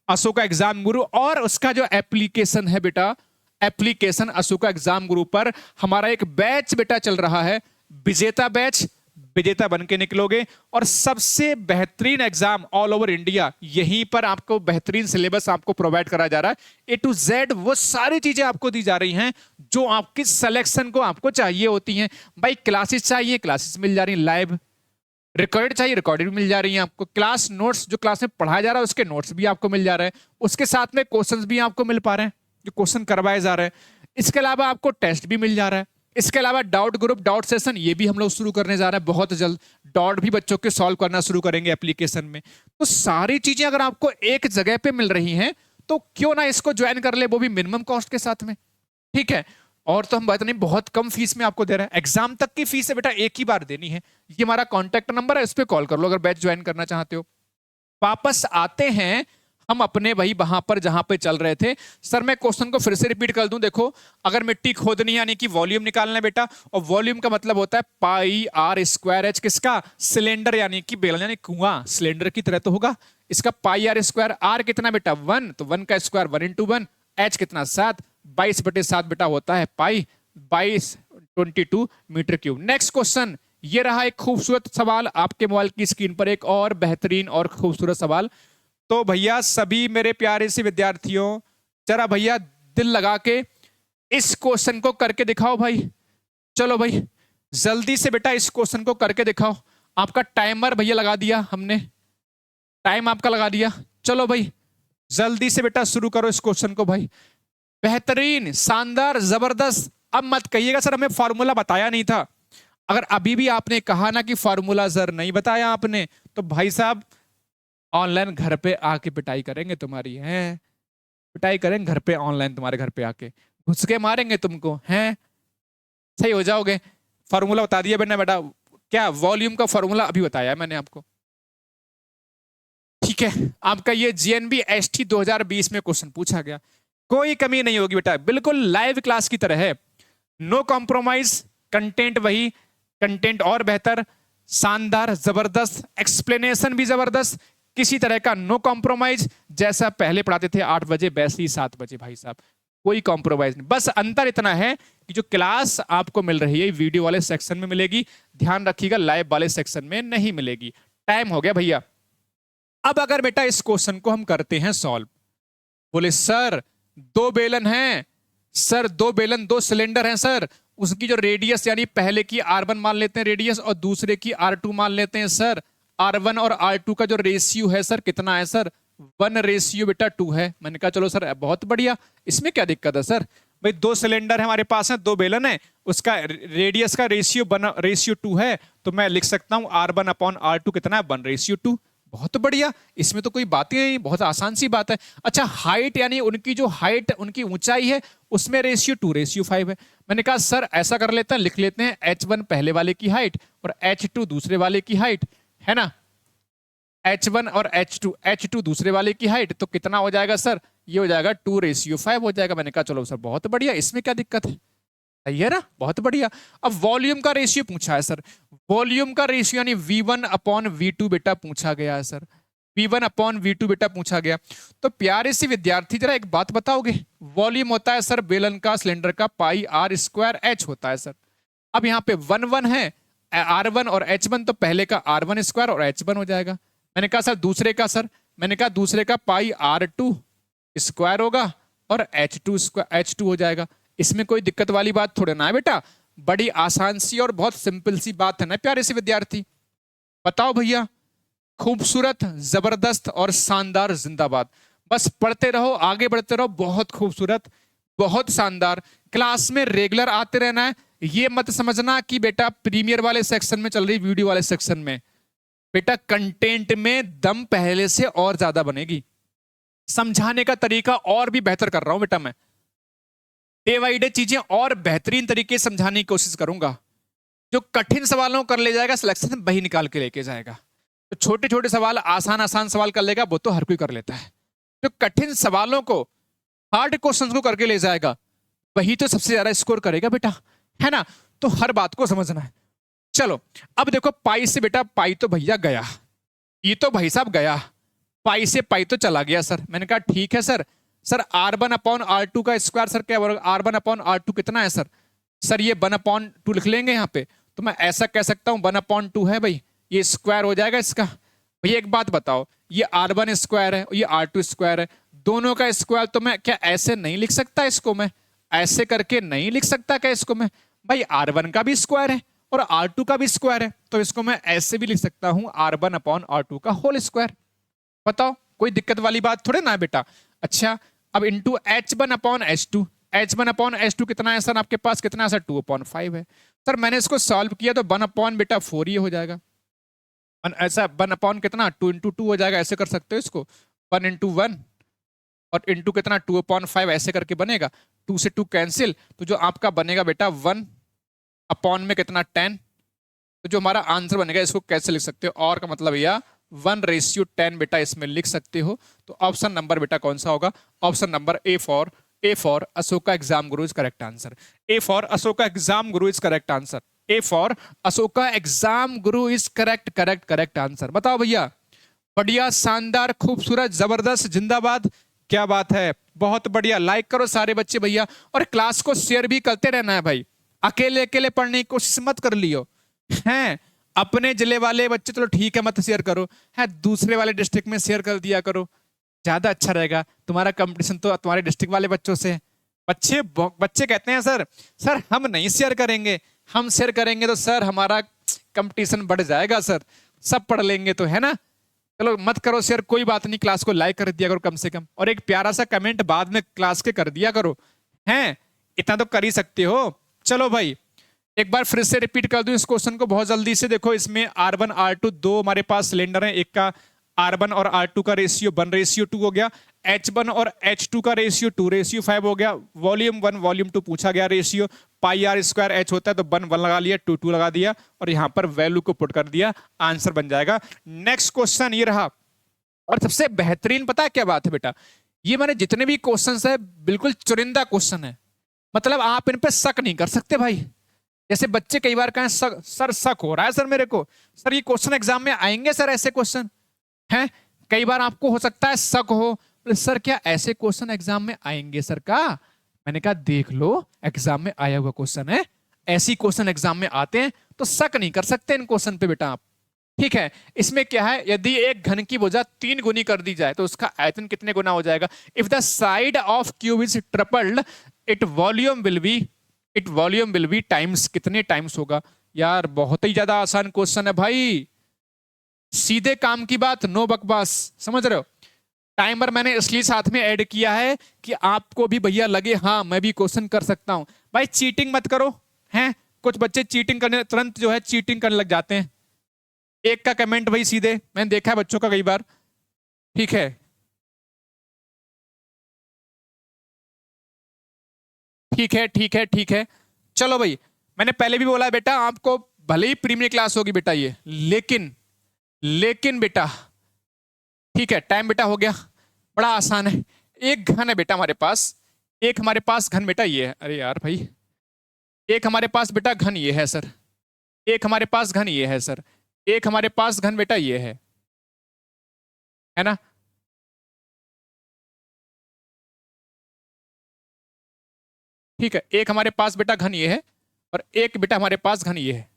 अशोका एग्जाम गुरु, और उसका जो एप्लीकेशन है बेटा, एप्लीकेशन अशोका एग्जाम गुरु पर हमारा एक बैच बेटा चल रहा है, विजेता बैच। विजेता बन के निकलोगे और सबसे बेहतरीन एग्जाम ऑल ओवर इंडिया, यहीं पर आपको बेहतरीन सिलेबस आपको प्रोवाइड करा जा रहा है। A to Z वो सारी चीजें आपको दी जा रही हैं जो आपकी सिलेक्शन को आपको चाहिए होती हैं। भाई क्लासेस चाहिए, क्लासेस मिल जा रही हैं, लाइव रिकॉर्डेड चाहिए, रिकॉर्डेड भी मिल जा रही हैं आपको। क्लास नोट्स, जो क्लास में पढ़ाया जा रहा है उसके नोट्स भी आपको मिल जा रहे हैं, उसके साथ में क्वेश्चंस भी आपको मिल पा रहे हैं, जो क्वेश्चन करवाए जा रहे हैं। इसके अलावा आपको टेस्ट भी मिल जा रहा है। इसके अलावा डाउट ग्रुप, डाउट सेशन, ये भी हम लोग शुरू करने जा रहे हैं बहुत जल्द। डाउट भी बच्चों के सॉल्व करना शुरू करेंगे एप्लीकेशन में। तो सारी चीजें अगर आपको एक जगह पे मिल रही हैं तो क्यों ना इसको ज्वाइन कर ले, वो भी मिनिमम कॉस्ट के साथ में। ठीक है, और तो हम बात नहीं, बहुत कम फीस में आपको दे रहे हैं। एग्जाम तक की फीस है बेटा एक ही बार देनी है। ये हमारा कॉन्टैक्ट नंबर है, इस पर कॉल कर लो अगर बैच ज्वाइन करना चाहते हो। वापस आते हैं हम अपने वही वहां पर जहां पे चल रहे थे। सर मैं क्वेश्चन को फिर से रिपीट कर दूं। देखो, अगर मिट्टी खोदनी है यानी कि वॉल्यूम निकालना है बेटा, और वॉल्यूम का मतलब होता है पाई आर स्क्वायर एच, किसका? सिलेंडर यानी कि बेलन यानी कुआं, सिलेंडर की तरह तो होगा। इसका पाई आर स्क्वायर, आर कितना बेटा? 1, तो 1 का स्क्वायर 1 × 1। एच कितना? 7, 22/7 बेटा होता है पाई, 22 × 22 मीटर क्यूब। नेक्स्ट क्वेश्चन, ये रहा एक खूबसूरत सवाल आपके मोबाइल की स्क्रीन पर, एक और बेहतरीन और खूबसूरत सवाल। तो भैया सभी मेरे प्यारे से विद्यार्थियों, जरा भैया दिल लगा के इस क्वेश्चन को करके दिखाओ भाई। चलो भाई जल्दी से बेटा इस क्वेश्चन को करके दिखाओ। आपका टाइमर भैया लगा दिया हमने, टाइम आपका लगा दिया। चलो भाई जल्दी से बेटा शुरू करो इस क्वेश्चन को भाई। बेहतरीन, शानदार, जबरदस्त। अब मत कहिएगा सर हमें फॉर्मूला बताया नहीं था। अगर अभी भी आपने कहा ना कि फॉर्मूला सर नहीं बताया आपने, तो भाई साहब ऑनलाइन घर पे आके पिटाई करेंगे तुम्हारी, है पिटाई करेंगे घर पे, ऑनलाइन तुम्हारे घर पे आके घुस के मारेंगे तुमको, हैं सही हो जाओगे। फॉर्मूला बता दिया बेटा बेटा, क्या वॉल्यूम का फॉर्मूला अभी बताया है मैंने आपको। ठीक है, आपका ये जीएनबी एसटी 2020 में क्वेश्चन पूछा गया, कोई कमी नहीं होगी बेटा, बिल्कुल लाइव क्लास की तरह है। नो कॉम्प्रोमाइज, कंटेंट वही, कंटेंट और बेहतर, शानदार, जबरदस्त, एक्सप्लेनेशन भी जबरदस्त, किसी तरह का नो कॉम्प्रोमाइज। जैसा पहले पढ़ाते थे 8 बजे वैसे ही 7 बजे भाई साहब, कोई कॉम्प्रोमाइज नहीं। बस अंतर इतना है कि जो क्लास आपको मिल रही है वीडियो वाले सेक्शन में मिलेगी, ध्यान रखिएगा लाइव वाले सेक्शन में नहीं मिलेगी। टाइम हो गया भैया। अब अगर बेटा इस क्वेश्चन को हम करते हैं सॉल्व, बोले सर 2 बेलन हैं सर, 2 बेलन 2 सिलेंडर हैं सर, उसकी जो रेडियस यानी पहले की R1 मान लेते हैं रेडियस और दूसरे की R2 मान लेते हैं सर। R1 और R2 का जो रेशियो है सर कितना है सर, 1 बेटा 2 है। मैंने कहा चलो सर बहुत बढ़िया, इसमें क्या दिक्कत है सर। भाई 2 सिलेंडर है हमारे पास है, 2 बेलन है, उसका रेडियस का रेशियो 2 है, तो मैं लिख सकता हूं R1/R2 कितना है, 1:2। बहुत बढ़िया, इसमें तो कोई बात ही नहीं, बहुत आसान सी बात है। अच्छा हाइट यानी उनकी जो हाइट उनकी ऊंचाई है उसमें रेशियो 2:5 है। मैंने कहा सर ऐसा कर लेते हैं, लिख लेते हैं H1 पहले वाले की हाइट और H2 दूसरे वाले की हाइट, है ना। H1 और H2 दूसरे वाले की हाइट, तो कितना हो जाएगा सर, ये हो जाएगा 2:5 हो जाएगा। मैंने कहा चलो सर बहुत बढ़िया, इसमें क्या दिक्कत है, सही है ना, बहुत बढ़िया। अब वॉल्यूम का रेशियो पूछा है सर, वॉल्यूम का रेशियो यानी V1/V2 बेटा पूछा गया है सर, V1/V2 बेटा पूछा गया। तो प्यारे से विद्यार्थी जरा एक बात बताओगे, वॉल्यूम होता है सर बेलन का सिलेंडर का πr²h होता है सर। अब यहाँ पे 1 1 है, R1 और H1, तो पहले का R1² और H1 हो जाएगा। मैंने कहा सर दूसरे का, सर मैंने कहा दूसरे का πr² होगा और H2 हो जाएगा। इसमें कोई दिक्कत वाली बात थोड़े ना है बेटा, बड़ी आसान सी और बहुत सिंपल सी बात है ना प्यारे से विद्यार्थी। बताओ भैया, खूबसूरत, जबरदस्त और शानदार, जिंदाबाद। बस पढ़ते रहो, आगे बढ़ते रहो, बहुत खूबसूरत, बहुत शानदार। क्लास में रेगुलर आते रहना है। ये मत समझना कि बेटा प्रीमियर वाले सेक्शन में चल रही वीडियो वाले सेक्शन में, बेटा कंटेंट में दम पहले से और ज्यादा बनेगी, समझाने का तरीका और भी बेहतर कर रहा हूं बेटा मैं, डे बाई डे चीजें और बेहतरीन तरीके से समझाने की कोशिश करूंगा। जो कठिन सवालों कर ले जाएगा सिलेक्शन वही निकाल के लेके जाएगा, तो छोटे छोटे सवाल आसान आसान सवाल कर लेगा वो तो हर कोई कर लेता है। जो कठिन सवालों को, हार्ड क्वेश्चंस को करके ले जाएगा वही तो सबसे ज्यादा स्कोर करेगा बेटा, है ना। तो हर बात को समझना है। चलो अब देखो पाई से बेटा, पाई तो भैया गया, ये तो भाई साहब गया, पाई से पाई तो चला गया सर। मैंने कहा ठीक है सर, सर R1/R2 का स्क्वायर सर क्या होगा, R1/R2 कितना है सर, सर ये 1/2 लिख लेंगे यहाँ पे, तो मैं ऐसा कह सकता हूँ 1/2 है भाई, ये स्क्वायर हो जाएगा इसका। भैया एक बात बताओ, ये R1² है ये R2² है, दोनों का स्क्वायर, तो मैं क्या ऐसे नहीं लिख सकता इसको, मैं ऐसे करके नहीं लिख सकता क्या इसको मैं, भाई R1 का भी स्क्वायर है और R2 का भी स्क्वायर है, तो इसको मैं ऐसे भी लिख सकता हूं R1/R2 का होल स्क्वायर। बताओ कोई दिक्कत वाली बात थोड़े ना बेटा। अच्छा अब इंटू H1/H2, H1/H2 कितना है सर आपके पास, कितना है सर 2/5 है। सर मैंने इसको सॉल्व किया तो 1/4 ये हो जाएगा, ऐसा 1/ कितना 2 × 2 हो जाएगा, ऐसे कर सकते हो इसको, 1 × 1 और इंटू कितना 2/5 ऐसे करके बनेगा, 2 से 2 कैंसिल, तो जो आपका बनेगा बेटा 1/ में कितना 10, तो जो हमारा आंसर बनेगा इसको कैसे लिख सकते हो, और का मतलब यह 1:10 बेटा इसमें लिख सकते हो। तो ऑप्शन नंबर बेटा कौन सा होगा, option number A for Ashoka exam Guru is correct answer, A for Ashoka exam Guru is correct answer, A for Ashoka exam Guru is correct answer. बताओ भैया, बढ़िया, शानदार, खूबसूरत, जबरदस्त, जिंदाबाद, क्या बात है, बहुत बढ़िया। लाइक करो सारे बच्चे भैया, और क्लास को शेयर भी करते रहना है भाई, अकेले अकेले पढ़ने की कोशिश मत कर लियो, हैं अपने जिले वाले बच्चे चलो ठीक है मत शेयर करो, है दूसरे वाले डिस्ट्रिक्ट में शेयर कर दिया करो, ज्यादा अच्छा रहेगा। तुम्हारा कंपटीशन तो तुम्हारे डिस्ट्रिक्ट वाले बच्चों से है। बच्चे कहते हैं सर सर हम नहीं शेयर करेंगे, हम शेयर करेंगे तो सर हमारा कंपटीशन बढ़ जाएगा सर, सब पढ़ लेंगे तो, है ना। चलो मत करो शेयर, कोई बात नहीं, क्लास को लाइक कर दिया करो कम से कम, और एक प्यारा सा कमेंट बाद में क्लास के कर दिया करो, हैं इतना तो कर ही सकते हो। चलो भाई एक बार फिर से रिपीट कर दूं इस क्वेश्चन को बहुत जल्दी से। देखो इसमें R1 R2 दो हमारे पास सिलेंडर है, एक का R1 और R2 का रेशियो 1:2 हो गया, H1 और H2 का रेशियो 2:5 हो गया। वॉल्यूम 1 वॉल्यूम 2 पूछा गया रेशियो, πr² H होता है तो 1 1 लगा लिया, 2 2 लगा दिया और यहां पर वैल्यू को पुट कर दिया, आंसर बन जाएगा। नेक्स्ट क्वेश्चन ये रहा, और सबसे बेहतरीन पता है क्या बात है बेटा, ये मैंने जितने भी क्वेश्चन है बिल्कुल चुनिंदा क्वेश्चन है, मतलब आप इन पे शक नहीं कर सकते भाई। जैसे बच्चे कई बार कहें सर शक हो रहा है सर मेरे को, सर ये क्वेश्चन एग्जाम में आएंगे सर ऐसे क्वेश्चन हैं, कई बार आपको हो सकता है शक हो सर क्या ऐसे क्वेश्चन एग्जाम में आएंगे सर का। मैंने कहा देख लो एग्जाम में आया हुआ क्वेश्चन है, ऐसी क्वेश्चन एग्जाम में आते हैं तो शक नहीं कर सकते इन क्वेश्चन पे बेटा आप। ठीक है, इसमें क्या है, यदि एक घन की भुजा 3 गुनी कर दी जाए तो उसका आयतन कितने गुना हो जाएगा। If the side of cube is tripled it volume will be times, कितने टाइम्स होगा। यार बहुत ही ज्यादा आसान क्वेश्चन है भाई, सीधे काम की बात, नो बकवास, समझ रहे हो। टाइमर मैंने इसलिए साथ में ऐड किया है कि आपको भी भैया लगे हाँ मैं भी क्वेश्चन कर सकता हूं। भाई चीटिंग मत करो, हैं कुछ बच्चे चीटिंग करने तुरंत जो है चीटिंग करने लग जाते हैं। एक का कमेंट भाई सीधे मैंने देखा है बच्चों का कई बार। ठीक है ठीक है ठीक है ठीक है, चलो भाई मैंने पहले भी बोला बेटा आपको भले ही प्रीमियर क्लास होगी बेटा ये, लेकिन बेटा ठीक है टाइम बेटा हो गया, बड़ा आसान है। एक घन है बेटा हमारे पास, एक हमारे पास घन बेटा ये है, अरे यार भाई एक हमारे पास बेटा घन ये है सर, एक हमारे पास घन ये है सर, एक हमारे पास घन बेटा ये है ना। ठीक है, एक हमारे पास बेटा घन ये है और एक बेटा हमारे पास घन ये है।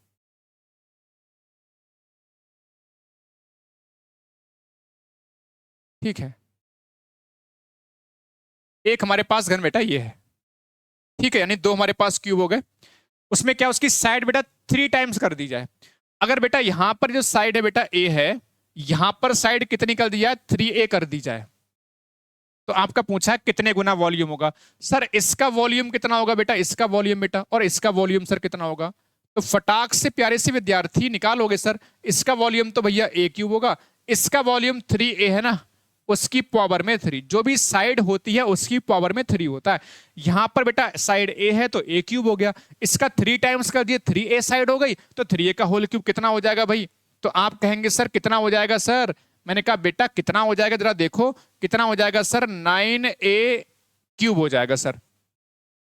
ठीक है, एक हमारे पास घन बेटा ये है। ठीक है, यानी दो हमारे पास क्यूब हो गए। उसमें क्या उसकी साइड बेटा 3 टाइम्स कर दी जाए। अगर बेटा यहां पर जो साइड है बेटा ए है, यहां पर साइड कितनी कर दी जाए 3a कर दी जाए, तो आपका पूछा है कितने गुना वॉल्यूम होगा। सर इसका वॉल्यूम कितना होगा बेटा, इसका वॉल्यूम बेटा, और इसका वॉल्यूम सर कितना होगा। तो फटाक से प्यारे से विद्यार्थी निकालोगे सर, इसका वॉल्यूम तो भैया a क्यूब होगा, इसका वॉल्यूम 3a है ना, उसकी पावर में 3, जो भी साइड होती है उसकी पावर में 3 होता है। यहां पर बेटा साइड a है तो a क्यूब हो गया, इसका 3 टाइम्स कर दिए 3a साइड हो गई, तो 3a का होल क्यूब कितना हो जाएगा भाई। तो आप कहेंगे सर कितना हो जाएगा सर, मैंने कहा बेटा कितना हो जाएगा जरा देखो, कितना हो जाएगा सर 9a क्यूब हो जाएगा सर,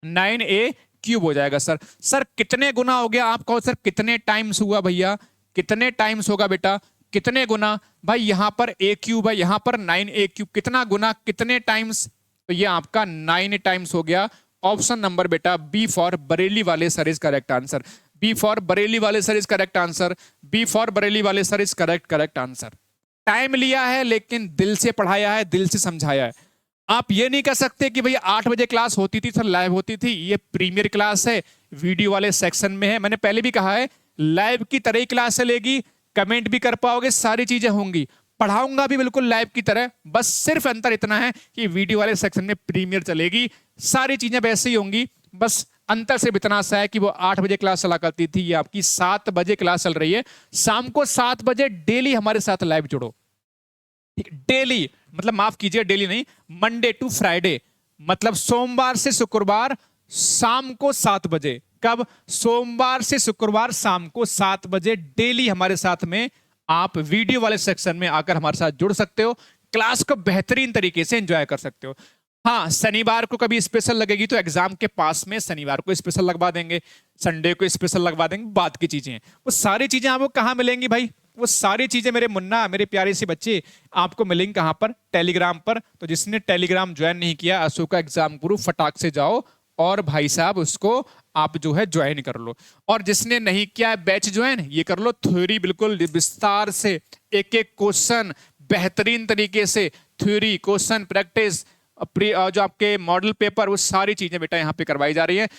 9a क्यूब हो जाएगा सर। सर कितने गुना हो गया, आप कहो सर कितने टाइम्स हुआ भैया, कितने टाइम्स होगा बेटा, कितने गुना। भाई यहां पर a क्यूब है, यहां पर 9a क्यूब, कितना गुना कितने टाइम्स, तो ये आपका 9 टाइम्स हो गया। ऑप्शन नंबर बेटा बी फॉर बरेली वाले sir is correct answer, B for Bareilly वाले sir is correct answer, B for Bareilly वाले sir is correct answer. Time लिया है लेकिन दिल से पढ़ाया है, दिल से समझाया है। आप ये नहीं कह सकते कि भाई 8 बजे क्लास होती थी सर, लाइव होती थी, ये प्रीमियर क्लास है, वीडियो वाले सेक्शन में है। मैंने पहले भी कहा है लाइव की तरह ही क्लास चलेगी, कमेंट भी कर पाओगे, सारी चीजें होंगी, पढ़ाऊंगा भी बिल्कुल लाइव की तरह, बस सिर्फ अंतर इतना है कि वीडियो वाले सेक्शन में प्रीमियर चलेगी, सारी चीजें वैसे ही होंगी, बस अंतर सिर्फ इतना सा है कि वो 8 बजे क्लास चला करती थी, ये आपकी 7 बजे क्लास चल रही है। शाम को 7 बजे डेली हमारे साथ लाइव जुड़ो, ठीक, डेली मतलब माफ कीजिए डेली नहीं, मंडे टू फ्राइडे, मतलब सोमवार से शुक्रवार शाम को 7 बजे। कब, सोमवार से शुक्रवार शाम को 7 बजे डेली हमारे साथ में आप वीडियो वाले सेक्शन में आकर हमारे साथ जुड़ सकते हो, क्लास को बेहतरीन तरीके से एंजॉय कर सकते हो। हाँ, शनिवार को कभी स्पेशल लगेगी तो एग्जाम के पास में शनिवार को स्पेशल लगवा देंगे, संडे को स्पेशल लगवा देंगे, बात की चीजें हैं। वो सारी चीजें आपको कहाँ मिलेंगी भाई, वो सारी चीजें मेरे मुन्ना, मेरे प्यारे से बच्चे आपको मिलेंगी कहाँ पर, टेलीग्राम पर। तो जिसने टेलीग्राम ज्वाइन नहीं किया, अशोका एग्जाम गुरु, फटाक से जाओ और भाई साहब उसको आप जो है ज्वाइन कर लो। और जिसने नहीं किया है बैच ज्वाइन, ये कर लो थ्योरी बिल्कुल विस्तार से, एक एक क्वेश्चन बेहतरीन तरीके से, थ्योरी क्वेश्चन प्रैक्टिस, जो आपके मॉडल पेपर, वो सारी चीजें बेटा यहाँ पे करवाई जा रही है।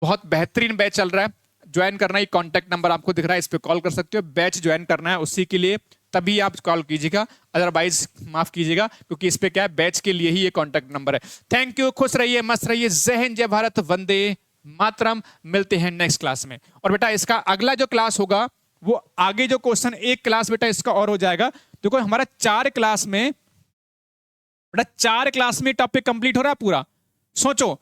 बहुत बेहतरीन बैच चल रहा है। ज्वाइन करना ही, कॉन्टैक्ट नंबर आपको दिख रहा है, इस पे कॉल कर सकते हो। बैच ज्वाइन करना है उसी के लिए तभी आप कॉल कीजिएगा, अदरवाइज माफ कीजिएगा, क्योंकि इस पे क्या है, बैच के लिए ही ये कॉन्टैक्ट नंबर है। थैंक यू, खुश रहिए, मस्त रहिए, जय हिंद, जय भारत, वंदे मातरम। मिलते हैं नेक्स्ट क्लास में। और बेटा इसका अगला जो क्लास होगा वो आगे जो क्वेश्चन, एक क्लास बेटा इसका और हो जाएगा। देखो हमारा 4 क्लास में बेटा, 4 क्लास में टॉपिक कंप्लीट हो रहा है पूरा, सोचो।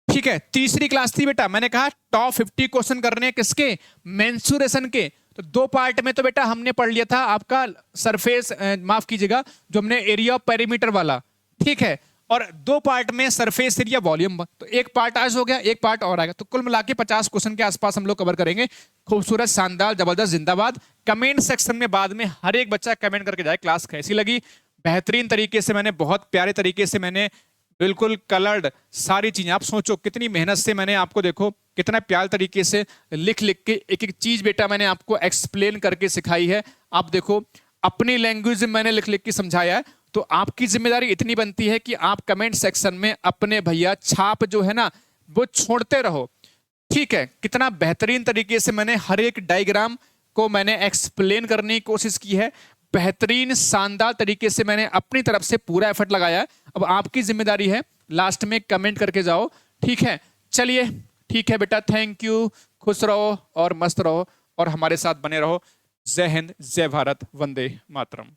ठीक है, तीसरी क्लास थी बेटा, मैंने कहा टॉप 50 क्वेश्चन करने हैं किसके, मेंसुरेशन के। तो 2 पार्ट में तो बेटा हमने पढ़ लिया था आपका सरफेस, माफ कीजिएगा, जो हमने एरिया ऑफ पेरीमीटर वाला, ठीक है, और 2 पार्ट में सरफेस एरिया वॉल्यूम। तो एक पार्ट आज हो गया, एक पार्ट और आएगा, तो कुल मिला के 50 क्वेश्चन के आसपास हम लोग कवर करेंगे। खूबसूरत, शानदार, जबरदस्त, जिंदाबाद। कमेंट सेक्शन में बाद में हर एक बच्चा कमेंट करके जाए क्लास कैसी लगी। बेहतरीन तरीके से मैंने, बहुत प्यारे तरीके से मैंने, बिल्कुल कलर्ड सारी चीजें, आप सोचो कितनी मेहनत से मैंने आपको, देखो कितना प्यार तरीके से लिख लिख के एक एक चीज बेटा मैंने आपको एक्सप्लेन करके सिखाई है। आप देखो अपनी लैंग्वेज में मैंने लिख लिख के समझाया है। तो आपकी जिम्मेदारी इतनी बनती है कि आप कमेंट सेक्शन में अपने भैया छाप जो है ना वो छोड़ते रहो। ठीक है, कितना बेहतरीन तरीके से मैंने हर एक डायग्राम को मैंने एक्सप्लेन करने की कोशिश की है। बेहतरीन शानदार तरीके से मैंने अपनी तरफ से पूरा एफर्ट लगाया है। अब आपकी जिम्मेदारी है लास्ट में कमेंट करके जाओ, ठीक है। चलिए ठीक है बेटा, थैंक यू, खुश रहो और मस्त रहो और हमारे साथ बने रहो। जय हिंद, जय भारत, वंदे मातरम।